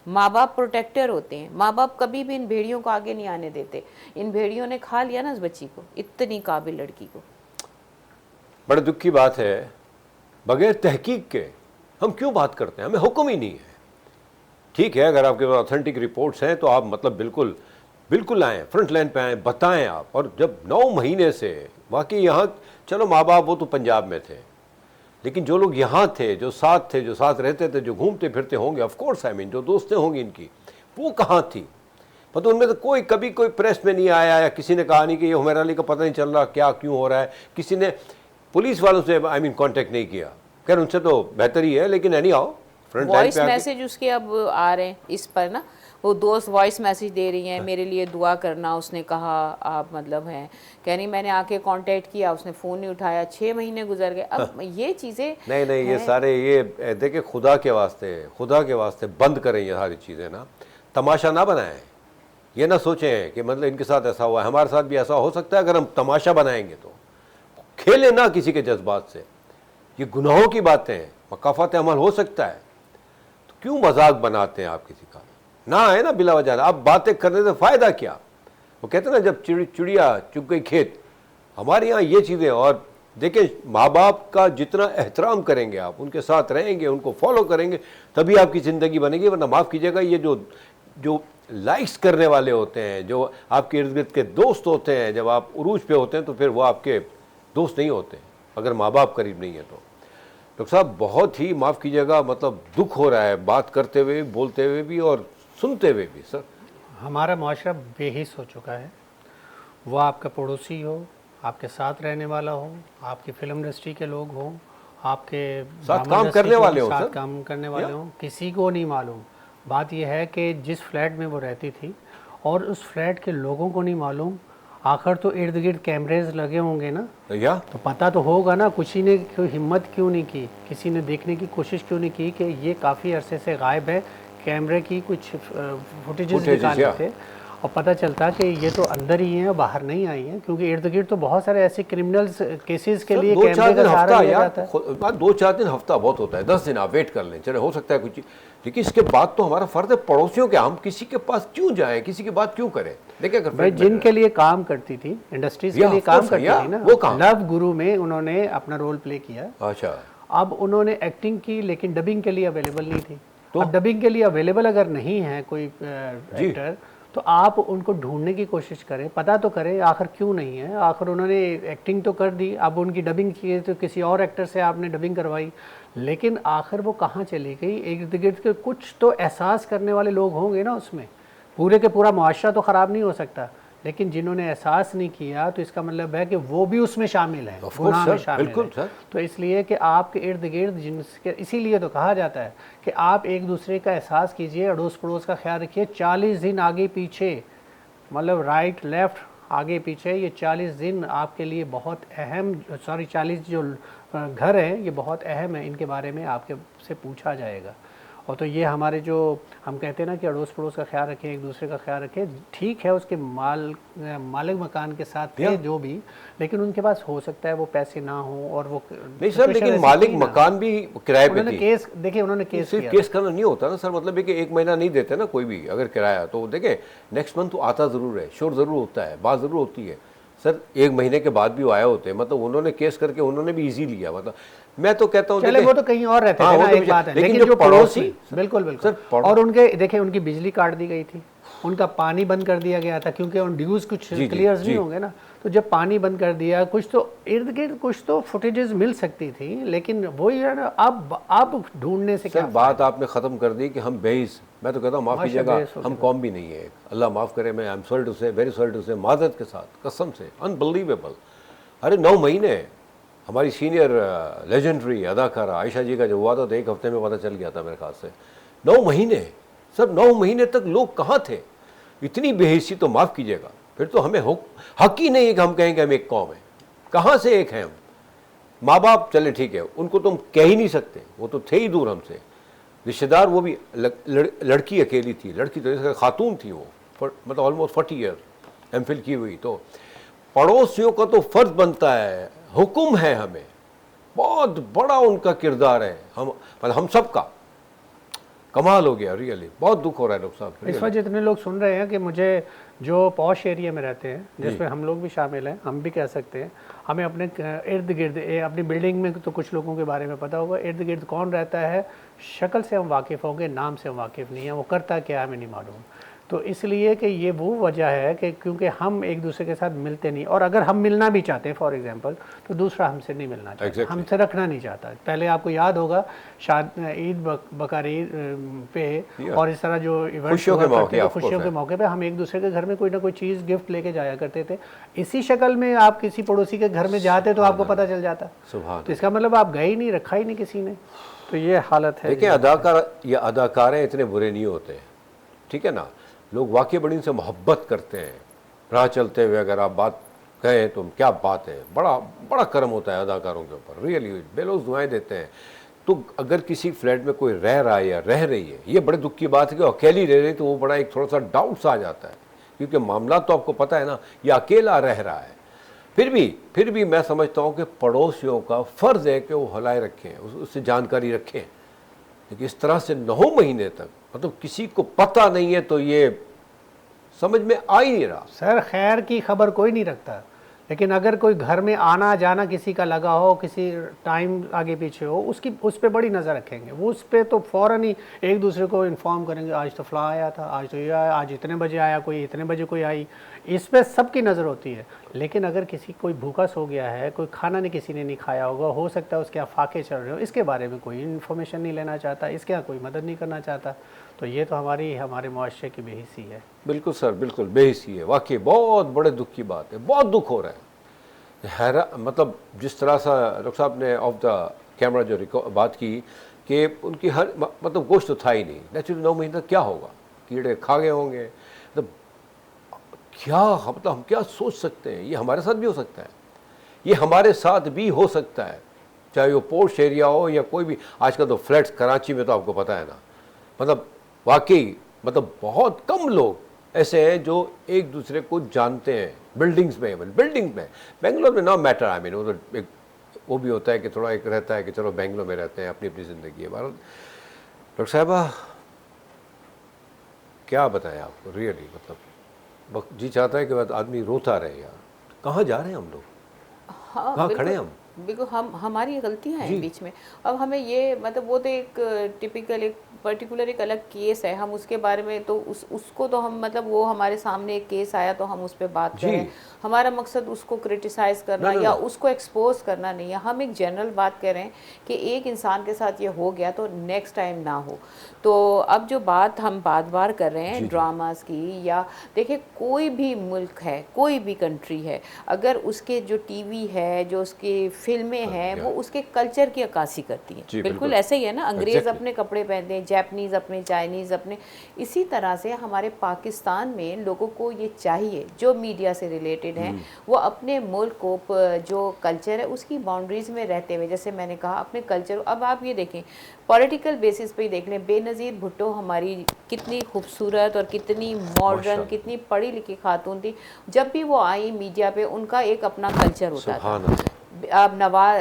माँ बाप प्रोटेक्टर होते हैं, माँ बाप कभी भी इन भेड़ियों को आगे नहीं आने देते। इन भेड़ियों ने खा लिया ना उस बच्ची को, इतनी काबिल लड़की को। बड़े दुख की बात है, बगैर तहकीक के हम क्यों बात करते हैं, हमें हुक्म ही नहीं है। ठीक है, अगर आपके पास ऑथेंटिक रिपोर्ट्स हैं तो आप मतलब बिल्कुल बिल्कुल आएँ, फ्रंट लाइन पे आएँ, बताएं आप। और जब 9 महीने से वाकई यहाँ, चलो माँ बाप वो तो पंजाब में थे, लेकिन जो लोग यहाँ थे, जो साथ थे, जो साथ रहते थे, जो घूमते फिरते होंगे, ऑफ कोर्स आई मीन जो दोस्तें होंगी इनकी, वो कहाँ थी। मतलब उनमें तो कोई कभी कोई प्रेस में नहीं आया, या किसी ने कहा नहीं कि ये हुमैरा अली का पता नहीं चल रहा क्या क्यों हो रहा है। किसी ने पुलिस वालों से आई मीन कांटेक्ट नहीं किया। खैर उनसे तो बेहतर ही है, लेकिन any how front line voice message उसके अब आ रहे हैं इस पर ना, वो दोस्त वॉइस मैसेज दे रही हैं, मेरे लिए दुआ करना, उसने कहा आप मतलब हैं, कह रही मैंने आके कांटेक्ट किया, उसने फ़ोन नहीं उठाया, 6 महीने गुजर गए। अब ये चीज़ें नहीं ये सारे ये देखिए, खुदा के वास्ते बंद करें ये सारी चीज़ें ना, तमाशा ना बनाएं। ये ना सोचें कि मतलब इनके साथ ऐसा हुआ है, हमारे साथ भी ऐसा हो सकता है। अगर हम तमाशा बनाएंगे तो खेलें ना किसी के जज्बात से। ये गुनाहों की बातें हैं, मकाफात अमल हो सकता है, तो क्यों मजाक बनाते हैं आप किसी का। ना है ना बिला वजह, आप बातें करने से फ़ायदा क्या। वो कहते हैं ना, जब चिड़िया चुग गई खेत। हमारे यहाँ ये चीज़ें, और देखें माँ बाप का जितना एहतराम करेंगे आप, उनके साथ रहेंगे, उनको फॉलो करेंगे, तभी आपकी ज़िंदगी बनेगी। वरना माफ़ कीजिएगा, ये जो लाइक्स करने वाले होते हैं, जो आपके इर्द गिर्द के दोस्त होते हैं, जब आप उरूज पे होते हैं तो फिर वो आपके दोस्त नहीं होते, अगर माँ बाप करीब नहीं है तो। डॉक्टर साहब बहुत ही माफ़ कीजिएगा, मतलब दुख हो रहा है बात करते हुए, बोलते हुए भी और सुनते हुए भी। सर हमारा माशरा बेहिस हो चुका है। वो आपका पड़ोसी हो, आपके साथ रहने वाला हो, आपकी फिल्म इंडस्ट्री के लोग हों, आपके साथ काम करने वाले हो, साथ काम करने वाले हों, किसी को नहीं मालूम। बात यह है कि जिस फ्लैट में वो रहती थी और उस फ्लैट के लोगों को नहीं मालूम। आखिर तो इर्द गिर्द कैमरेज लगे होंगे ना, या तो पता तो होगा ना। किसी ने कोई हिम्मत क्यों नहीं की, किसी ने देखने की कोशिश क्यों नहीं की कि ये काफ़ी अरसे से गायब है। कैमरे की कुछ फुटेजेस निकाले थे और पता चलता कि ये तो अंदर ही हैं, बाहर नहीं आई हैं, क्योंकि इर्द गिर्द तो बहुत सारे ऐसे क्रिमिनल्स केसेस के लिए कैमरे का सहारा लिया जाता है। 2-4 दिन हफ्ता बहुत होता है, 10 दिन आप वेट कर लें, चले हो सकता है कुछ, लेकिन इसके बाद तो हमारा फर्ज है पड़ोसियों के, हम किसी के पास क्यों जाएं, किसी की बात क्यों करें। देखिए भाई जिनके लिए काम करती थी, इंडस्ट्रीज के लिए काम करती थी ना, लव गुरु में उन्होंने अपना रोल प्ले किया। अच्छा, अब उन्होंने एक्टिंग की, लेकिन डबिंग के लिए अवेलेबल नहीं थी। तो अब डबिंग के लिए अवेलेबल अगर नहीं है कोई एक्टर, तो आप उनको ढूंढने की कोशिश करें, पता तो करें आखिर क्यों नहीं है। आखिर उन्होंने एक्टिंग तो कर दी, अब उनकी डबिंग की तो किसी और एक्टर से आपने डबिंग करवाई, लेकिन आखिर वो कहाँ चली गई। इर्द गिर्द के कुछ तो एहसास करने वाले लोग होंगे ना उसमें। पूरे के पूरा मुआशरा तो ख़राब नहीं हो सकता, लेकिन जिन्होंने एहसास नहीं किया तो इसका मतलब है कि वो भी उसमें शामिल है, गुनाह में शामिल है। तो इसलिए कि आपके इर्द गिर्द जिनके, इसीलिए तो कहा जाता है कि आप एक दूसरे का एहसास कीजिए, अड़ोस पड़ोस का ख्याल रखिए। 40 दिन आगे पीछे, मतलब राइट लेफ्ट आगे पीछे, ये 40 दिन आपके लिए बहुत अहम, 40 जो घर हैं ये बहुत अहम है, इनके बारे में आपके से पूछा जाएगा। और तो ये हमारे जो हम कहते हैं ना कि अड़ोस पड़ोस का ख्याल रखें, एक दूसरे का ख्याल रखें। ठीक है, उसके मालिक मकान के साथ थे जो भी, लेकिन उनके पास हो सकता है वो पैसे ना हो और वो नहीं सर, लेकिन मालिक मकान भी किराए पे थी। केस देखिए उन्होंने केस करना नहीं होता ना सर, मतलब कि 1 महीना नहीं देते ना कोई भी अगर किराया, तो देखे नेक्स्ट मंथ तो आता ज़रूर है, श्योर ज़रूर होता है, बात ज़रूर होती है। सर 1 महीने के बाद भी वो आए होते, मतलब उन्होंने केस करके उन्होंने भी इजी लिया, मतलब मैं तो कहता हूँ चले वो तो कहीं और रहते हाँ, थे वो ना, तो एक बात है, लेकिन लेकिन जो जो पड़ोसी, पड़ोसी बिल्कुल बिल्कुल सर, और उनके देखिए उनकी बिजली काट दी गई थी, उनका पानी बंद कर दिया गया था क्योंकि उन ड्यूज कुछ क्लियर नहीं होंगे ना, तो जब पानी बंद कर दिया, कुछ तो इर्द गिर्द कुछ तो फुटेजेस मिल सकती थी, लेकिन वही है ना, अब ढूंढने से क्या बात आपने ख़त्म कर दी कि हम बेइस, मैं तो कहता हूँ माफ़ कीजिएगा, हम कौम भी नहीं है, अल्लाह माफ़ करे, मैं आई एम सॉरी टू से, वेरी सॉरी टू से, मादत के साथ, कसम से, अनबिलीवेबल। अरे 9 महीने हमारी सीनियर लेजेंडरी अदाकारा आयशा जी का जो हुआ था तो 1 हफ्ते में पता चल गया था मेरे ख्याल से। 9 महीने सर, 9 महीने तक लोग कहाँ थे? इतनी बेहिसी तो माफ़ कीजिएगा, फिर तो हमें हक ही नहीं है कि हम कहें कि हम एक कौम है। कहाँ से एक हैं हम? माँ बाप चले ठीक है, उनको तो हम कह ही नहीं सकते, वो तो थे ही दूर हमसे। रिश्तेदार वो भी लड़की अकेली थी, लड़की तो खातून थी वो, मतलब ऑलमोस्ट 40 ईयर एमफिल की हुई। तो पड़ोसियों का तो फ़र्ज बनता है, हुक्म है हमें, बहुत बड़ा उनका किरदार है, हम सब का। कमाल हो गया, रियली बहुत दुख हो रहा है डॉक्टर साहब। इस वजह जितने लोग सुन रहे हैं कि मुझे जो पॉश एरिया में रहते हैं, जिसमें हम लोग भी शामिल हैं, हम भी कह सकते हैं, हमें अपने इर्द गिर्द अपनी बिल्डिंग में तो कुछ लोगों के बारे में पता होगा, इर्द गिर्द कौन रहता है, शक्ल से हम वाकिफ़ होंगे, नाम से हम वाकिफ़ नहीं है, वो करता क्या हमें नहीं मालूम। तो इसलिए कि ये वो वजह है कि क्योंकि हम एक दूसरे के साथ मिलते नहीं, और अगर हम मिलना भी चाहते हैं फॉर एग्जांपल, तो दूसरा हमसे नहीं मिलना चाहता, हमसे रखना नहीं चाहता। पहले आपको याद होगा ईद बकर ईद पे और इस तरह जो इवेंट्स खुशियों के मौके पे हम एक दूसरे के घर में कोई ना कोई चीज़ गिफ्ट लेके जाया करते थे। इसी शक्ल में आप किसी पड़ोसी के घर में जाते तो आपको पता चल जाता, तो इसका मतलब आप गए ही नहीं, रखा ही नहीं किसी ने। तो ये हालत है। देखिए अदाकार या अदाकारें इतने बुरे नहीं होते, ठीक है ना, लोग वाकई बड़ी इनसे मोहब्बत करते हैं। राह चलते हुए अगर आप बात कहें तो क्या बात है, बड़ा बड़ा कर्म होता है अदाकारों के ऊपर, रियली बेलोज दुआएं देते हैं। तो अगर किसी फ्लैट में कोई रह रहा है या रह रही है, ये बड़े दुख की बात है कि अकेली रह रही, तो वो बड़ा एक थोड़ा सा डाउट सा आ जाता है, क्योंकि मामला तो आपको पता है ना, ये अकेला रह रहा है। फिर भी मैं समझता हूँ कि पड़ोसियों का फ़र्ज़ है कि वो हलाए रखें, उससे जानकारी रखें। लेकिन इस तरह से 9 महीने तक मतलब किसी को पता नहीं है, तो ये समझ में आ ही नहीं रहा। सर खैर की खबर कोई नहीं रखता, लेकिन अगर कोई घर में आना जाना किसी का लगा हो, किसी टाइम आगे पीछे हो, उस पर बड़ी नज़र रखेंगे। वो उस पर तो फ़ौरन ही एक दूसरे को इन्फॉर्म करेंगे, आज तो फ़लाँ आया था, आज तो ये आया, आज इतने बजे आया कोई, इतने बजे कोई आई, इस पर सबकी नज़र होती है। लेकिन अगर किसी कोई भूखा सो गया है, कोई खाना किसी ने नहीं खाया होगा, हो सकता है उसके यहाँ फाके चल रहे हो, इसके बारे में कोई इन्फॉर्मेशन नहीं लेना चाहता, इसके यहाँ कोई मदद नहीं करना चाहता, तो ये तो हमारे मुआशरे की बेहिसी है। बिल्कुल सर, बिल्कुल बेहिसी है, वाकई बहुत बड़े दुख की बात है, बहुत दुख हो रहा है। मतलब जिस तरह सा डॉक्टर साहब ने ऑफ द कैमरा जो बात की कि उनकी हर मतलब गोश्त तो था ही नहीं, नेचुरली 9 महीने तक क्या होगा, कीड़े खा गए होंगे, मतलब क्या, मतलब हम क्या सोच सकते हैं, ये हमारे साथ भी हो सकता है, ये हमारे साथ भी हो सकता है, चाहे वो पोर्श एरिया हो या कोई भी। आजकल तो फ्लैट्स कराची में तो आपको पता है ना, मतलब वाकई मतलब बहुत कम लोग ऐसे हैं जो एक दूसरे को जानते हैं, बिल्डिंग्स में बेंगलोर में ना मैटर, आई मीन वो तो एक वो भी होता है कि थोड़ा एक रहता है कि चलो बेंगलोर में रहते हैं, अपनी अपनी ज़िंदगी है। भारत डॉक्टर साहबा क्या बताएं आपको, रियली मतलब जी चाहता है कि आदमी रोता रहे यार, कहाँ जा रहे हैं हम लोग, हाँ, कहाँ खड़े हैं हम? बिल्कुल हमारी गलतियां हैं बीच में। अब हमें ये मतलब वो तो एक टिपिकल एक पर्टिकुलर एक अलग केस है, हम उसके बारे में तो उसको तो हम मतलब वो हमारे सामने एक केस आया तो हम उस पर बात करें, हमारा मकसद उसको क्रिटिसाइज़ करना या उसको एक्सपोज करना नहीं है। हम एक जनरल बात कर रहे हैं कि एक इंसान के साथ ये हो गया तो नेक्स्ट टाइम ना हो। तो अब जो बात हम बार कर रहे हैं ड्रामास की, या देखिए कोई भी मुल्क है, कोई भी कंट्री है, अगर उसके जो टीवी है, जो उसकी फिल्में हैं, वो उसके कल्चर की अक्कासी करती हैं। बिल्कुल ऐसे ही है ना, अंग्रेज़ अपने कपड़े पहनते हैं, जैपनीज़ अपने, चाइनीज़ अपने। इसी तरह से हमारे पाकिस्तान में लोगों को ये चाहिए, जो मीडिया से रिलेटेड हैं, वो अपने मुल्क को जो कल्चर है उसकी बाउंड्रीज़ में रहते हुए, जैसे मैंने कहा अपने कल्चर। अब आप ये देखें पॉलिटिकल बेसिस पे ही देख लें, बेनज़ीर भुट्टो हमारी कितनी खूबसूरत और कितनी मॉडर्न, कितनी पढ़ी लिखी खातून थी, जब भी वो आई मीडिया पे उनका एक अपना कल्चर होता था। आप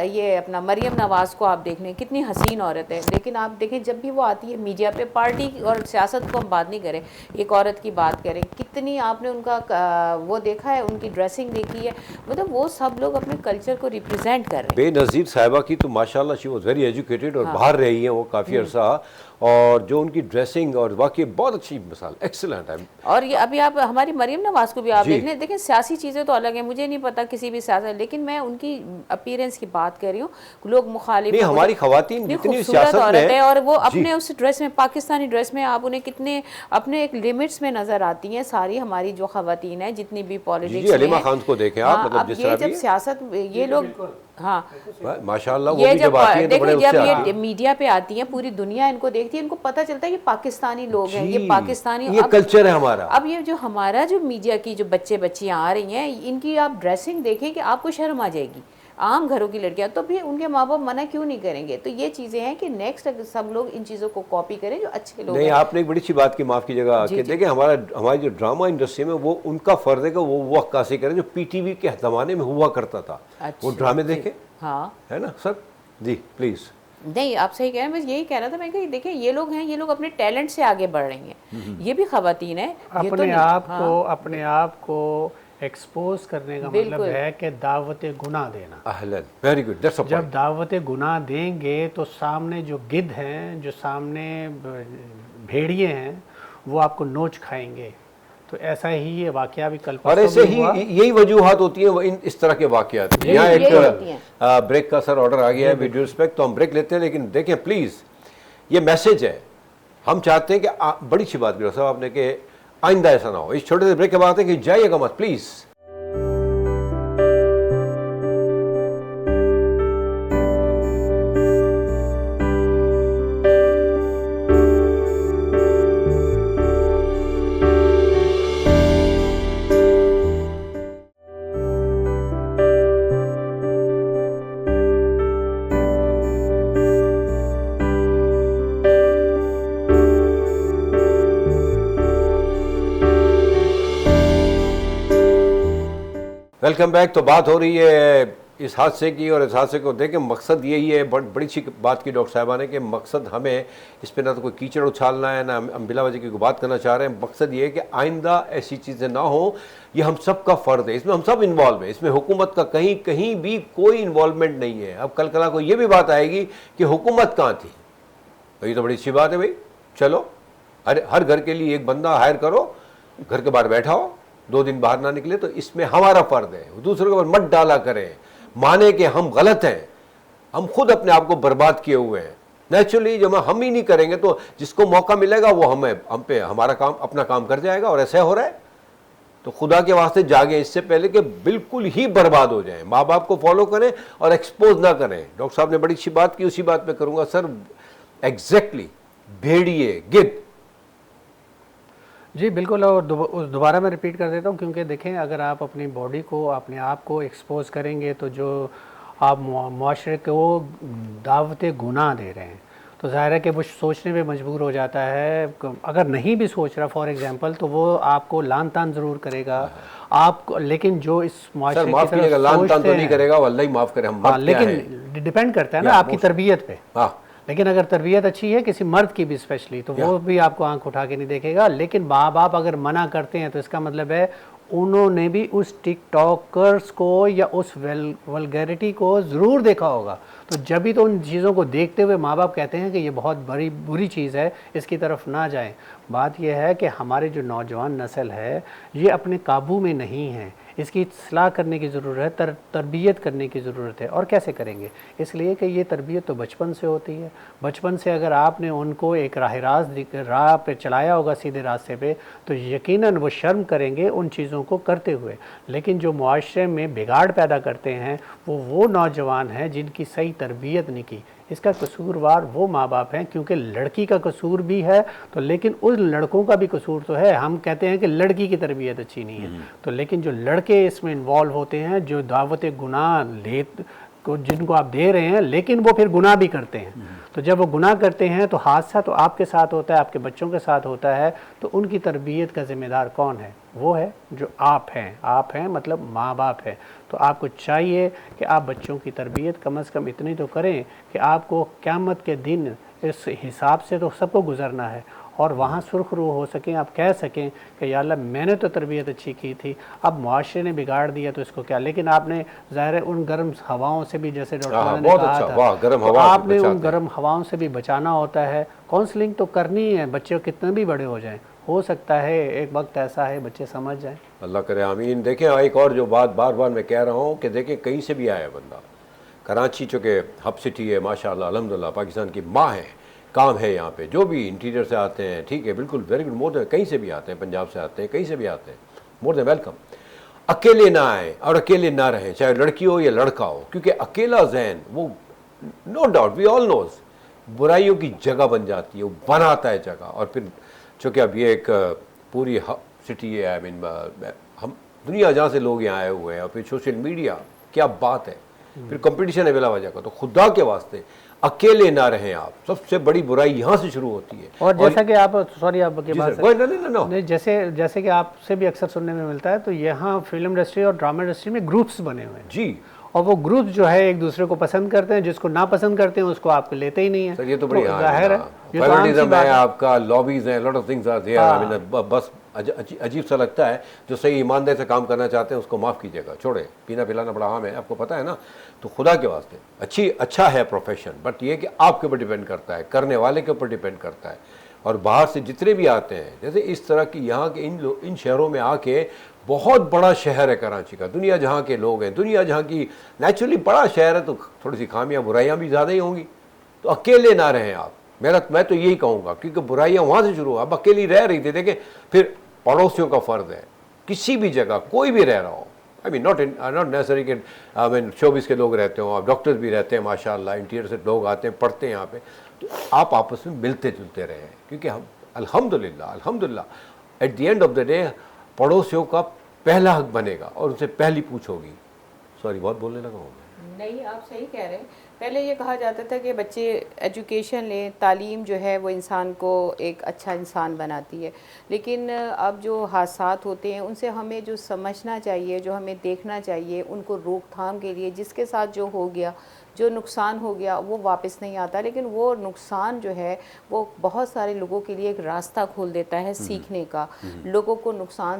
ये अपना मरियम नवाज़ को आप देख लें, कितनी हसीन औरत है, लेकिन आप देखें जब भी वो आती है मीडिया पे, पार्टी और सियासत को हम बात नहीं करें, एक औरत की बात करें, कितनी आपने उनका वो देखा है, उनकी ड्रेसिंग देखी है, मतलब वो सब लोग अपने कल्चर को रिप्रेजेंट कर रहे हैं। बेनज़ीर साहिबा की तो माशाल्लाह शी वॉज वेरी एजुकेटेड और बाहर रही हैं वो काफ़ी अरसा, और जो उनकी ड्रेसिंग और वाकई बहुत अच्छी मिसाल, एक्सीलेंट है। और ये अभी आप हमारी मरियम नवाज़ को भी आप देख लें, देखें सियासी चीज़ें तो अलग हैं, मुझे नहीं पता किसी भी सियासत, लेकिन मैं उनकी अपीयरेंस की बात कर रही हूँ। लोग मुखालिफ नहीं, हमारी खवातीन जितनी सियासत औरत में है, और वो अपने उस ड्रेस में, पाकिस्तानी ड्रेस में, आप उन्हें कितने अपने एक लिमिट्स में नजर आती हैं सारी हमारी जो खवातीन है, जितनी भी पॉलिटिक्स। हलीमा खान को देखें आप, मतलब जिस तरह जब सियासत ये लोग, हाँ माशाल्लाह, वो ये भी जब आती है तो बड़े जब उससे ये आती है। मीडिया पे आती हैं, पूरी दुनिया इनको देखती है, इनको पता चलता है कि पाकिस्तानी लोग हैं, ये पाकिस्तानी, ये कल्चर है हमारा। अब ये जो हमारा जो मीडिया की जो बच्चे बच्चियां आ रही हैं, इनकी आप ड्रेसिंग देखें कि आपको शर्म आ जाएगी। आम घरों की लड़कियां, तो भी उनके माँ बाप मना क्यों नहीं करेंगे? तो ये चीज़ें हैं कि नेक्स्ट अगर सब लोग इन चीज़ों को कॉपी करें जो अच्छे लोग नहीं, हैं। आपने एक बड़ी अच्छी बात की, माफ़ कीजिएगा, कि देखिए हमारी जो ड्रामा इंडस्ट्री में वो उनका फ़र्ज है कि वो अक्कासी करें जो पीटीवी के ज़माने में हुआ करता था। वो ड्रामे देखें, हाँ है ना सर जी, प्लीज़। नहीं, आप सही कह रहे हैं, बस यही कह रहा था मैं कि देखिए ये लोग हैं, ये लोग अपने टैलेंट से आगे बढ़ रही हैं, ये भी खवातीन है, ये तो अपने आप को एक्सपोज करने का मतलब है कि दावत गुनाह देना। अहलन, very good, that's a point. जब दावत गुनाह देंगे तो सामने जो गिद्ध हैं, जो सामने भेड़िए हैं, वो आपको नोच खाएंगे। तो ऐसा ही ये वाकया भी कल और ऐसे ही यही वजूहात होती हैं इस तरह के वाकयात। यहाँ एक ब्रेक का सर ऑर्डर आ गया है, विद रिस्पेक्ट, तो हम ब्रेक लेते हैं, लेकिन देखें प्लीज़, ये मैसेज है, हम चाहते हैं कि बड़ी अच्छी बात करो साहब आपने, कि आइंदा ऐसा ना हो। इस छोटे से ब्रेक के बाद है कि जाइएगा मत प्लीज़। Welcome back. तो बात हो रही है इस हादसे की, और इस हादसे को देखें मकसद यही है, बड़ी अच्छी बात की डॉक्टर साहबा ने, कि मकसद हमें इस पर ना तो कोई कीचड़ उछालना है, ना हम बिला वजह की बात करना चाह रहे हैं। मकसद ये है कि आइंदा ऐसी चीज़ें ना हो, ये हम सब का फ़र्ज है, इसमें हम सब इन्वॉल्व हैं, इसमें हुकूमत का कहीं भी कोई इन्वॉल्वमेंट नहीं है। अब कल को ये भी बात आएगी कि हुकूमत कहाँ थी, तो ये तो बड़ी अच्छी बात है भाई, चलो अरे हर घर के लिए एक बंदा हायर करो, घर के बाहर बैठा हो, 2 दिन बाहर ना निकले, तो इसमें हमारा फ़र्ज है। दूसरों के ऊपर मत डाला करें, माने कि हम गलत हैं, हम खुद अपने आप को बर्बाद किए हुए हैं। नेचुरली जब हम ही नहीं करेंगे तो जिसको मौका मिलेगा वो हम पे हमारा काम, अपना काम कर जाएगा, और ऐसा हो रहा है। तो खुदा के वास्ते जागे इससे पहले कि बिल्कुल ही बर्बाद हो जाए। माँ बाप को फॉलो करें और एक्सपोज ना करें। डॉक्टर साहब ने बड़ी अच्छी बात की, उसी बात पे करूँगा सर, एग्जैक्टली भेड़िए, गिद्ध। जी बिल्कुल, और दोबारा मैं रिपीट कर देता हूँ, क्योंकि देखें अगर आप अपनी बॉडी को, अपने आप को एक्सपोज करेंगे तो जो आप मुआशरे को दावत गुनाह दे रहे हैं, तो ज़ाहिर है कि वो सोचने पे मजबूर हो जाता है। अगर नहीं भी सोच रहा फॉर एग्जांपल, तो वो आपको लान तान ज़रूर करेगा आपको, लेकिन जो इस मुआशरे की तरफ लान तान तो नहीं करेगा, अल्लाह ही माफ़ करे, हम लेकिन डिपेंड करता है ना आपकी तरबियत पे। लेकिन अगर तरबियत अच्छी है किसी मर्द की भी स्पेशली, तो वो भी आपको आंख उठा के नहीं देखेगा। लेकिन माँ बाप अगर मना करते हैं तो इसका मतलब है उन्होंने भी उस टिकटॉकर्स को या उस वल्गैरिटी को ज़रूर देखा होगा। तो जब भी तो उन चीज़ों को देखते हुए माँ बाप कहते हैं कि ये बहुत बड़ी बुरी चीज़ है, इसकी तरफ ना जाएं। बात यह है कि हमारे जो नौजवान नस्ल है ये अपने काबू में नहीं है, इसकी इस्लाह करने की ज़रूरत है, तरबियत करने की ज़रूरत है। और कैसे करेंगे? इसलिए कि ये तरबियत तो बचपन से होती है। बचपन से अगर आपने उनको एक राह पे चलाया होगा, सीधे रास्ते पे, तो यकीनन वो शर्म करेंगे उन चीज़ों को करते हुए। लेकिन जो मुआशरे में बिगाड़ पैदा करते हैं वो नौजवान हैं जिनकी सही तरबियत नहीं की। इसका कसूरवार वो माँ बाप हैं, क्योंकि लड़की का कसूर भी है तो, लेकिन उस लड़कों का भी कसूर तो है। हम कहते हैं कि लड़की की तरबियत अच्छी नहीं है, तो लेकिन जो लड़के इसमें इन्वॉल्व होते हैं, जो दावत गुनाह को जिनको आप दे रहे हैं, लेकिन वो फिर गुनाह भी करते हैं। तो जब वो गुनाह करते हैं तो हादसा तो आपके साथ होता है, आपके बच्चों के साथ होता है। तो उनकी तरबियत का ज़िम्मेदार कौन है? वो है जो आप हैं। आप हैं मतलब माँ बाप है। तो आपको चाहिए कि आप बच्चों की तरबियत कम से कम इतनी तो करें कि आपको क़यामत के दिन इस हिसाब से तो सबको गुज़रना है, और वहाँ सुरखरू हो सकें, आप कह सकें कि या अल्लाह मैंने तो तरबियत अच्छी की थी, अब मुआशरे ने बिगाड़ दिया तो इसको क्या। लेकिन आपने ज़ाहिर है उन गर्म हवाओं से भी, जैसे डॉक्टर ने कहा था, वाह, गर्म तो हवा से आपने उन बचाते हैं। गर्म हवाओं से भी बचाना होता है। काउंसलिंग तो करनी है, बच्चे कितने भी बड़े हो जाएं, हो सकता है एक वक्त ऐसा है बच्चे समझ जाएं। अल्लाह करे आमीन। देखें एक और जो बात बार बार मैं कह रहा हूँ कि देखें कहीं से भी आया बंदा, कराची चूँकि हब सिटी है माशाल्लाह अल्हम्दुलिल्लाह, पाकिस्तान की माँ है, काम है यहाँ पे, जो भी इंटीरियर से आते हैं, ठीक है, बिल्कुल वेरी गुड, मोर देन, कहीं से भी आते हैं, पंजाब से आते हैं, कहीं से भी आते हैं, मोर देन वेलकम। अकेले ना आए और अकेले ना रहें, चाहे लड़की हो या लड़का हो, क्योंकि अकेला जहन वो no doubt we all knows बुराइयों की जगह बन जाती है, वो बनाता है जगह। और फिर चूँकि अब ये एक पूरी सिटी है, आई मीन हम दुनिया जहाँ से लोग यहाँ आए हुए हैं, और फिर सोशल मीडिया, क्या बात है, फिर कंपटीशन है बिला वजह का। तो खुदा के वास्ते अकेले ना रहें आप, सबसे बड़ी बुराई यहाँ से शुरू होती है। और जैसा कि आप, सॉरी आपके बात से नहीं, जैसे कि आपसे भी अक्सर सुनने में मिलता है, तो यहाँ फिल्म इंडस्ट्री और ड्रामा इंडस्ट्री में ग्रुप्स बने हुए हैं जी, और वो ग्रुप जो है एक दूसरे को पसंद करते हैं, जिसको ना पसंद करते हैं उसको आपको लेते ही नहीं है। सर ये तो बड़ी जाहिर है, ये तो आम सी फेवरेटिज्म बात है है। आपका, लॉबीज हैं, lot of things are there, I mean बस अजीब सा लगता है। जो सही ईमानदारी से काम करना चाहते हैं उसको माफ़ कीजिएगा, छोड़े, पीना पिलाना बड़ा आम है, आपको पता है ना। तो खुदा के वास्ते अच्छा है प्रोफेशन, बट ये कि आपके ऊपर डिपेंड करता है, करने वाले के ऊपर डिपेंड करता है। और बाहर से जितने भी आते हैं, जैसे इस तरह की यहाँ के इन शहरों में आके, बहुत बड़ा शहर है कराची का, दुनिया जहाँ के लोग हैं, दुनिया जहाँ की नेचुरली बड़ा शहर है, तो थोड़ी सी खामियां बुराइयां भी ज़्यादा ही होंगी। तो अकेले ना रहें आप, मैं तो यही कहूँगा, क्योंकि बुराइयां वहाँ से शुरू हो। अब अकेली रह रही थी, देखें फिर पड़ोसियों का फ़र्ज़ है, किसी भी जगह कोई भी रह रहा हो, आई मीन नॉट नेसेसरी कि आई मीन शोबिस के लोग रहते हो, आप डॉक्टर्स भी रहते हैं माशाल्लाह, इंटीरियर से लोग आते हैं, पढ़ते हैं यहाँ पे, तो आप आपस में मिलते जुलते रहें, क्योंकि हम अल्हम्दुलिल्लाह at the end of the day पड़ोसियों का पहला हक बनेगा और उनसे पहली पूछ होगी। सॉरी, बहुत बोलने लगा हूँ। नहीं, आप सही कह रहे हैं। पहले ये कहा जाता था कि बच्चे एजुकेशन लें, तालीम जो है वो इंसान को एक अच्छा इंसान बनाती है, लेकिन अब जो हादसात होते हैं उनसे हमें जो समझना चाहिए, जो हमें देखना चाहिए, उनको रोकथाम के लिए, जिसके साथ जो हो गया, जो नुकसान हो गया वो वापस नहीं आता, लेकिन वो नुकसान जो है वो बहुत सारे लोगों के लिए एक रास्ता खोल देता है सीखने का, लोगों को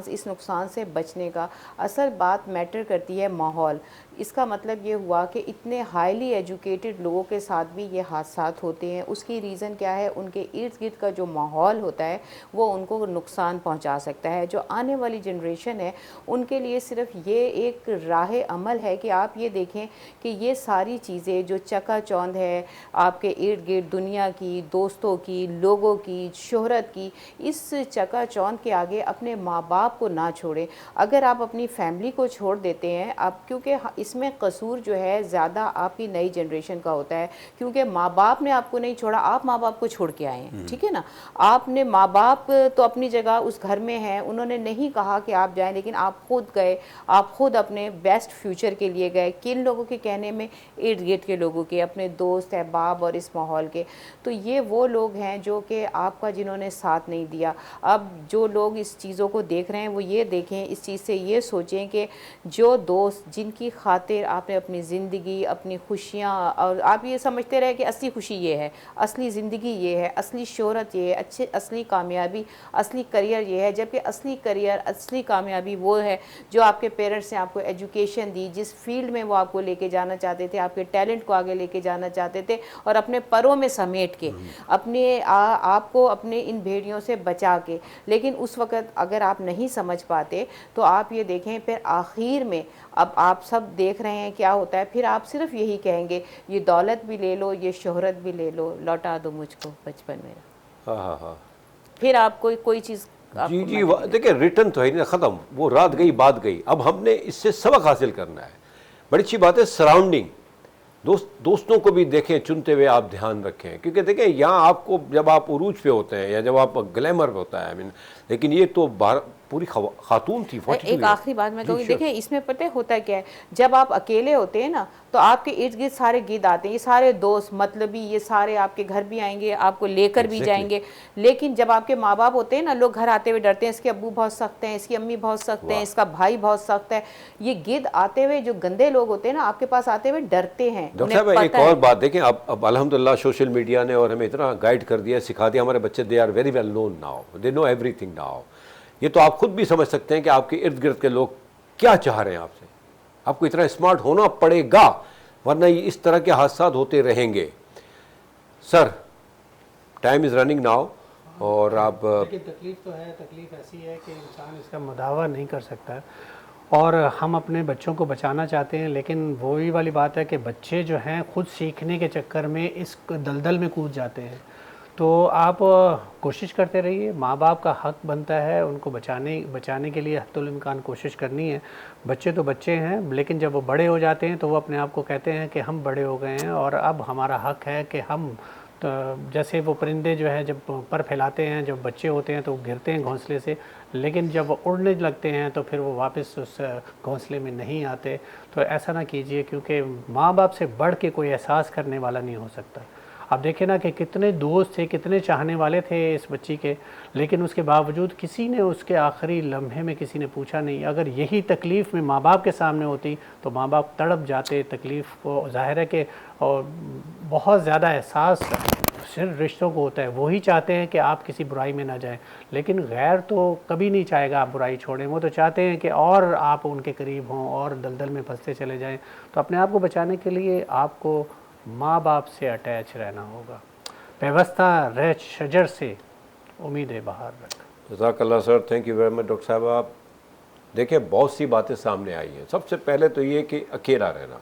इस नुकसान से बचने का। असल बात मैटर करती है माहौल। इसका मतलब ये हुआ कि इतने हाईली एजुकेटेड लोगों के साथ भी ये हादसात होते हैं। उसकी रीज़न क्या है? उनके इर्द गिर्द का जो माहौल होता है वो उनको नुकसान पहुंचा सकता है। जो आने वाली जनरेशन है उनके लिए सिर्फ ये एक राह अमल है कि आप ये देखें कि ये सारी चीज़ें जो चकाचौंध है आपके इर्द गिर्द दुनिया की, दोस्तों की, लोगों की, शोहरत की, इस चकाचौंध के आगे अपने माँ बाप को ना छोड़ें। अगर आप अपनी फैमिली को छोड़ देते हैं आप, क्योंकि इसमें कसूर जो है ज़्यादा आपकी नई जनरेशन का होता है, क्योंकि माँ बाप ने आपको नहीं छोड़ा, आप माँ बाप को छोड़ के आए हैं, ठीक है ना। आपने माँ बाप तो अपनी जगह उस घर में हैं, उन्होंने नहीं कहा कि आप जाएं, लेकिन आप खुद गए, आप खुद अपने बेस्ट फ्यूचर के लिए गए। किन लोगों के कहने में? इर्द गिर्द के लोगों के, अपने दोस्त अहबाब और इस माहौल के। तो ये वो लोग हैं जो कि आपका जिन्होंने साथ नहीं दिया। अब जो लोग इस चीज़ों को देख रहे हैं वो ये देखें, इस चीज़ से ये सोचें कि जो दोस्त जिनकी खातिर आपने अपनी ज़िंदगी, अपनी खुशियाँ, और आप ये समझते रहे कि असली खुशी ये है, असली ज़िंदगी ये है, असली शोहरत ये है, असली कामयाबी, असली करियर ये है, जबकि असली करियर, असली कामयाबी वो है जो आपके पेरेंट्स ने आपको एजुकेशन दी, जिस फील्ड में वो आपको लेके जाना चाहते थे, आपके टैलेंट को आगे लेके जाना चाहते थे, और अपने परों में समेट के अपने आपको अपने इन भेड़ियों से बचा के। लेकिन उस वक़्त अगर आप नहीं समझ पाते तो आप ये देखें फिर आखिर में अब आप सब देख रहे हैं क्या होता है। फिर आप सिर्फ यही कहेंगे ये दौलत भी ले लो, ये शोहरत भी ले लो, लौटा दो मुझको बचपन मेरा। हाँ हाँ, फिर आपको कोई चीज़ जी जी, देखिए रिटर्न तो है नहीं, ख़त्म, वो रात गई बात गई। अब हमने इससे सबक हासिल करना है। बड़ी अच्छी बात है सराउंडिंग, दोस्तों को भी देखें, चुनते हुए आप ध्यान रखें, क्योंकि देखें यहाँ आपको जब आप उरूज पे होते हैं या जब आप ग्लैमर पे होता है, आई मीन, लेकिन ये तो पूरी खातून थी। एक आखिरी बात मैं कहूँगी, देखें इसमें पता है होता क्या है, जब आप अकेले होते हैं ना तो आपके इर्द गिर्द सारे गिद्ध आते हैं, ये सारे दोस्त मतलबी, ये सारे आपके घर भी आएंगे, आपको लेकर भी जाएंगे। लेकिन जब आपके माँ बाप होते हैं ना, लोग घर आते हुए डरते हैं, इसके अब्बू बहुत सख्त हैं, इसकी अम्मी बहुत सख्त हैं, इसका भाई बहुत सख्त है। ये गिद्ध आते हुए, जो गंदे लोग होते हैं ना, आपके पास आते हुए डरते हैं। डॉक्टर साहब एक और बात देखें, अब अल्हम्दुलिल्लाह सोशल मीडिया ने और हमें इतना गाइड कर दिया, सिखा दिया, हमारे बच्चे they are very well known now, they know everything now. ये तो आप खुद भी समझ सकते हैं कि आपके इर्द गिर्द के लोग क्या चाह रहे हैं आपसे। आपको इतना स्मार्ट होना पड़ेगा, वरना ये इस तरह के हादसा होते रहेंगे। Sir time is running now, और आप लेकिन तकलीफ तो है, तकलीफ ऐसी है कि इंसान इसका मुदावा नहीं कर सकता, और हम अपने बच्चों को बचाना चाहते हैं, लेकिन वही वाली बात है कि बच्चे जो हैं खुद सीखने के चक्कर में इस दलदल में कूद जाते हैं। तो आप कोशिश करते रहिए, माँ बाप का हक बनता है उनको बचाने के लिए हद्दुल इम्कान कोशिश करनी है। बच्चे तो बच्चे हैं, लेकिन जब वो बड़े हो जाते हैं तो वो अपने आप को कहते हैं कि हम बड़े हो गए हैं और अब हमारा हक है कि हम, तो जैसे वो परिंदे जो है जब पर फैलाते हैं, जब बच्चे होते हैं तो वो गिरते हैं घोंसले से, लेकिन जब वो उड़ने लगते हैं तो फिर वो वापस उस घोंसले में नहीं आते। तो ऐसा ना कीजिए, क्योंकि माँ बाप से बढ़ के कोई एहसास करने वाला नहीं हो सकता। आप देखें ना कि कितने दोस्त थे, कितने चाहने वाले थे इस बच्ची के, लेकिन उसके बावजूद किसी ने उसके आखिरी लम्हे में किसी ने पूछा नहीं। अगर यही तकलीफ़ में माँ बाप के सामने होती तो माँ बाप तड़प जाते। तकलीफ़ को ज़ाहिर है कि और बहुत ज़्यादा एहसास सिर्फ रिश्तों को होता है, वही चाहते हैं कि आप किसी बुराई में ना जाएं, लेकिन गैर तो कभी नहीं चाहेगा आप बुराई छोड़ें। वो तो चाहते हैं कि और आप उनके करीब हों और दलदल में फंसते चले जाएं। तो अपने आप को बचाने के लिए आपको माँ बाप से अटैच रहना होगा। व्यवस्था रह शजर से उम्मीद बाहर रख। जज़ाकल्लाह sir, thank you very much. Doctor साहब आप देखें बहुत सी बातें सामने आई हैं। सबसे पहले तो ये कि अकेला रहना।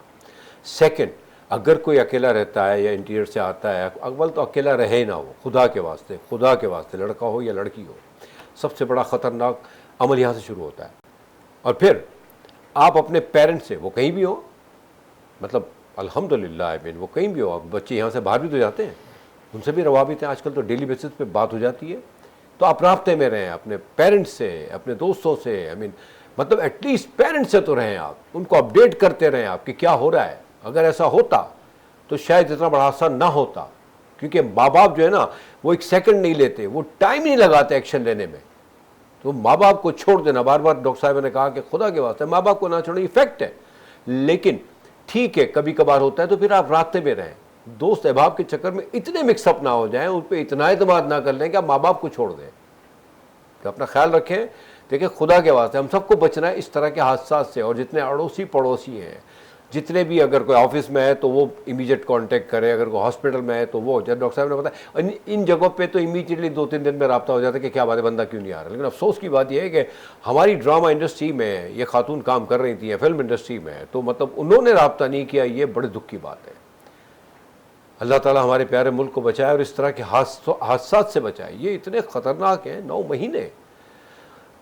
सेकंड, अगर कोई अकेला रहता है या इंटीरियर से आता है, अव्वल तो अकेला रहे ना वो, खुदा के वास्ते लड़का हो या लड़की हो। सबसे बड़ा ख़तरनाक अमल यहाँ से शुरू होता है। और फिर आप अपने पेरेंट्स से, वो कहीं भी हो, मतलब अल्हम्दुलिल्लाह वो कहीं भी हो, आप बच्चे यहाँ से बाहर भी तो जाते हैं, उनसे भी रवाबित हैं आजकल तो डेली बेसिस पे बात हो जाती है। तो आप राब्ते में रहें अपने पेरेंट्स से, अपने दोस्तों से, मतलब एटलीस्ट पेरेंट्स से तो रहें आप, उनको अपडेट करते रहें आप कि क्या हो रहा है। अगर ऐसा होता तो शायद इतना बड़ा हादसा ना होता, क्योंकि माँ बाप जो है ना वो एक सेकंड नहीं लेते, वो टाइम नहीं लगाते एक्शन लेने में। तो माँ बाप को छोड़ देना, बार बार डॉक्टर साहब ने कहा कि खुदा के वास्ते माँ बाप को ना छोड़ना, इफेक्ट है। लेकिन ठीक है, कभी कभार होता है तो फिर आप रास्ते में रहें। दोस्त अहबाब के चक्कर में इतने मिक्सअप ना हो जाएं, उन पर इतना एतमाद ना कर लें कि आप माँ बाप को छोड़ दें। तो अपना ख्याल रखें। देखिए खुदा के वास्ते हम सबको बचना है इस तरह के हादसा से। और जितने अड़ोसी पड़ोसी हैं, जितने भी, अगर कोई ऑफिस में है तो वो इमीडिएट कांटेक्ट करें, अगर कोई हॉस्पिटल में है तो वो, जब डॉक्टर साहब ने बताया इन जगहों पे तो इमीडिएटली 2-3 दिन में रब्ता हो जाता है कि क्या बात है, बंदा क्यों नहीं आ रहा। लेकिन अफसोस की बात यह है कि हमारी ड्रामा इंडस्ट्री में ये खातून काम कर रही थी, फिल्म इंडस्ट्री में, तो मतलब उन्होंने रब्ता नहीं किया। ये बड़े दुख की बात है। अल्लाह ताला हमारे प्यारे मुल्क को बचाए और इस तरह के हादसा से बचाए। ये इतने ख़तरनाक हैं, 9 महीने,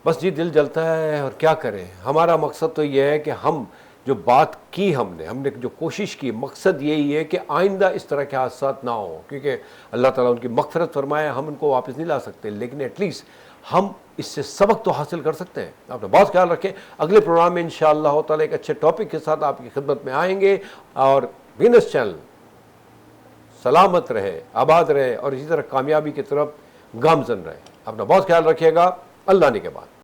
बस जी दिल जलता है। और क्या करें, हमारा मकसद तो ये है कि हम जो बात की, हमने जो कोशिश की, मकसद यही है कि आइंदा इस तरह के हादसा ना हो, क्योंकि अल्लाह ताला उनकी मग़फ़िरत फरमाए। हम उनको वापस नहीं ला सकते, लेकिन एटलीस्ट हम इससे सबक तो हासिल कर सकते हैं। आपने बहुत ख्याल रखें। अगले प्रोग्राम में इंशाअल्लाह ताला एक अच्छे टॉपिक के साथ आपकी खिदमत में आएंगे। और वीनस चैनल सलामत रहे, आबाद रहे और इसी तरह कामयाबी की तरफ गामज़न रहे। अपना बहुत ख्याल रखिएगा। अल्लाह ने के बाद।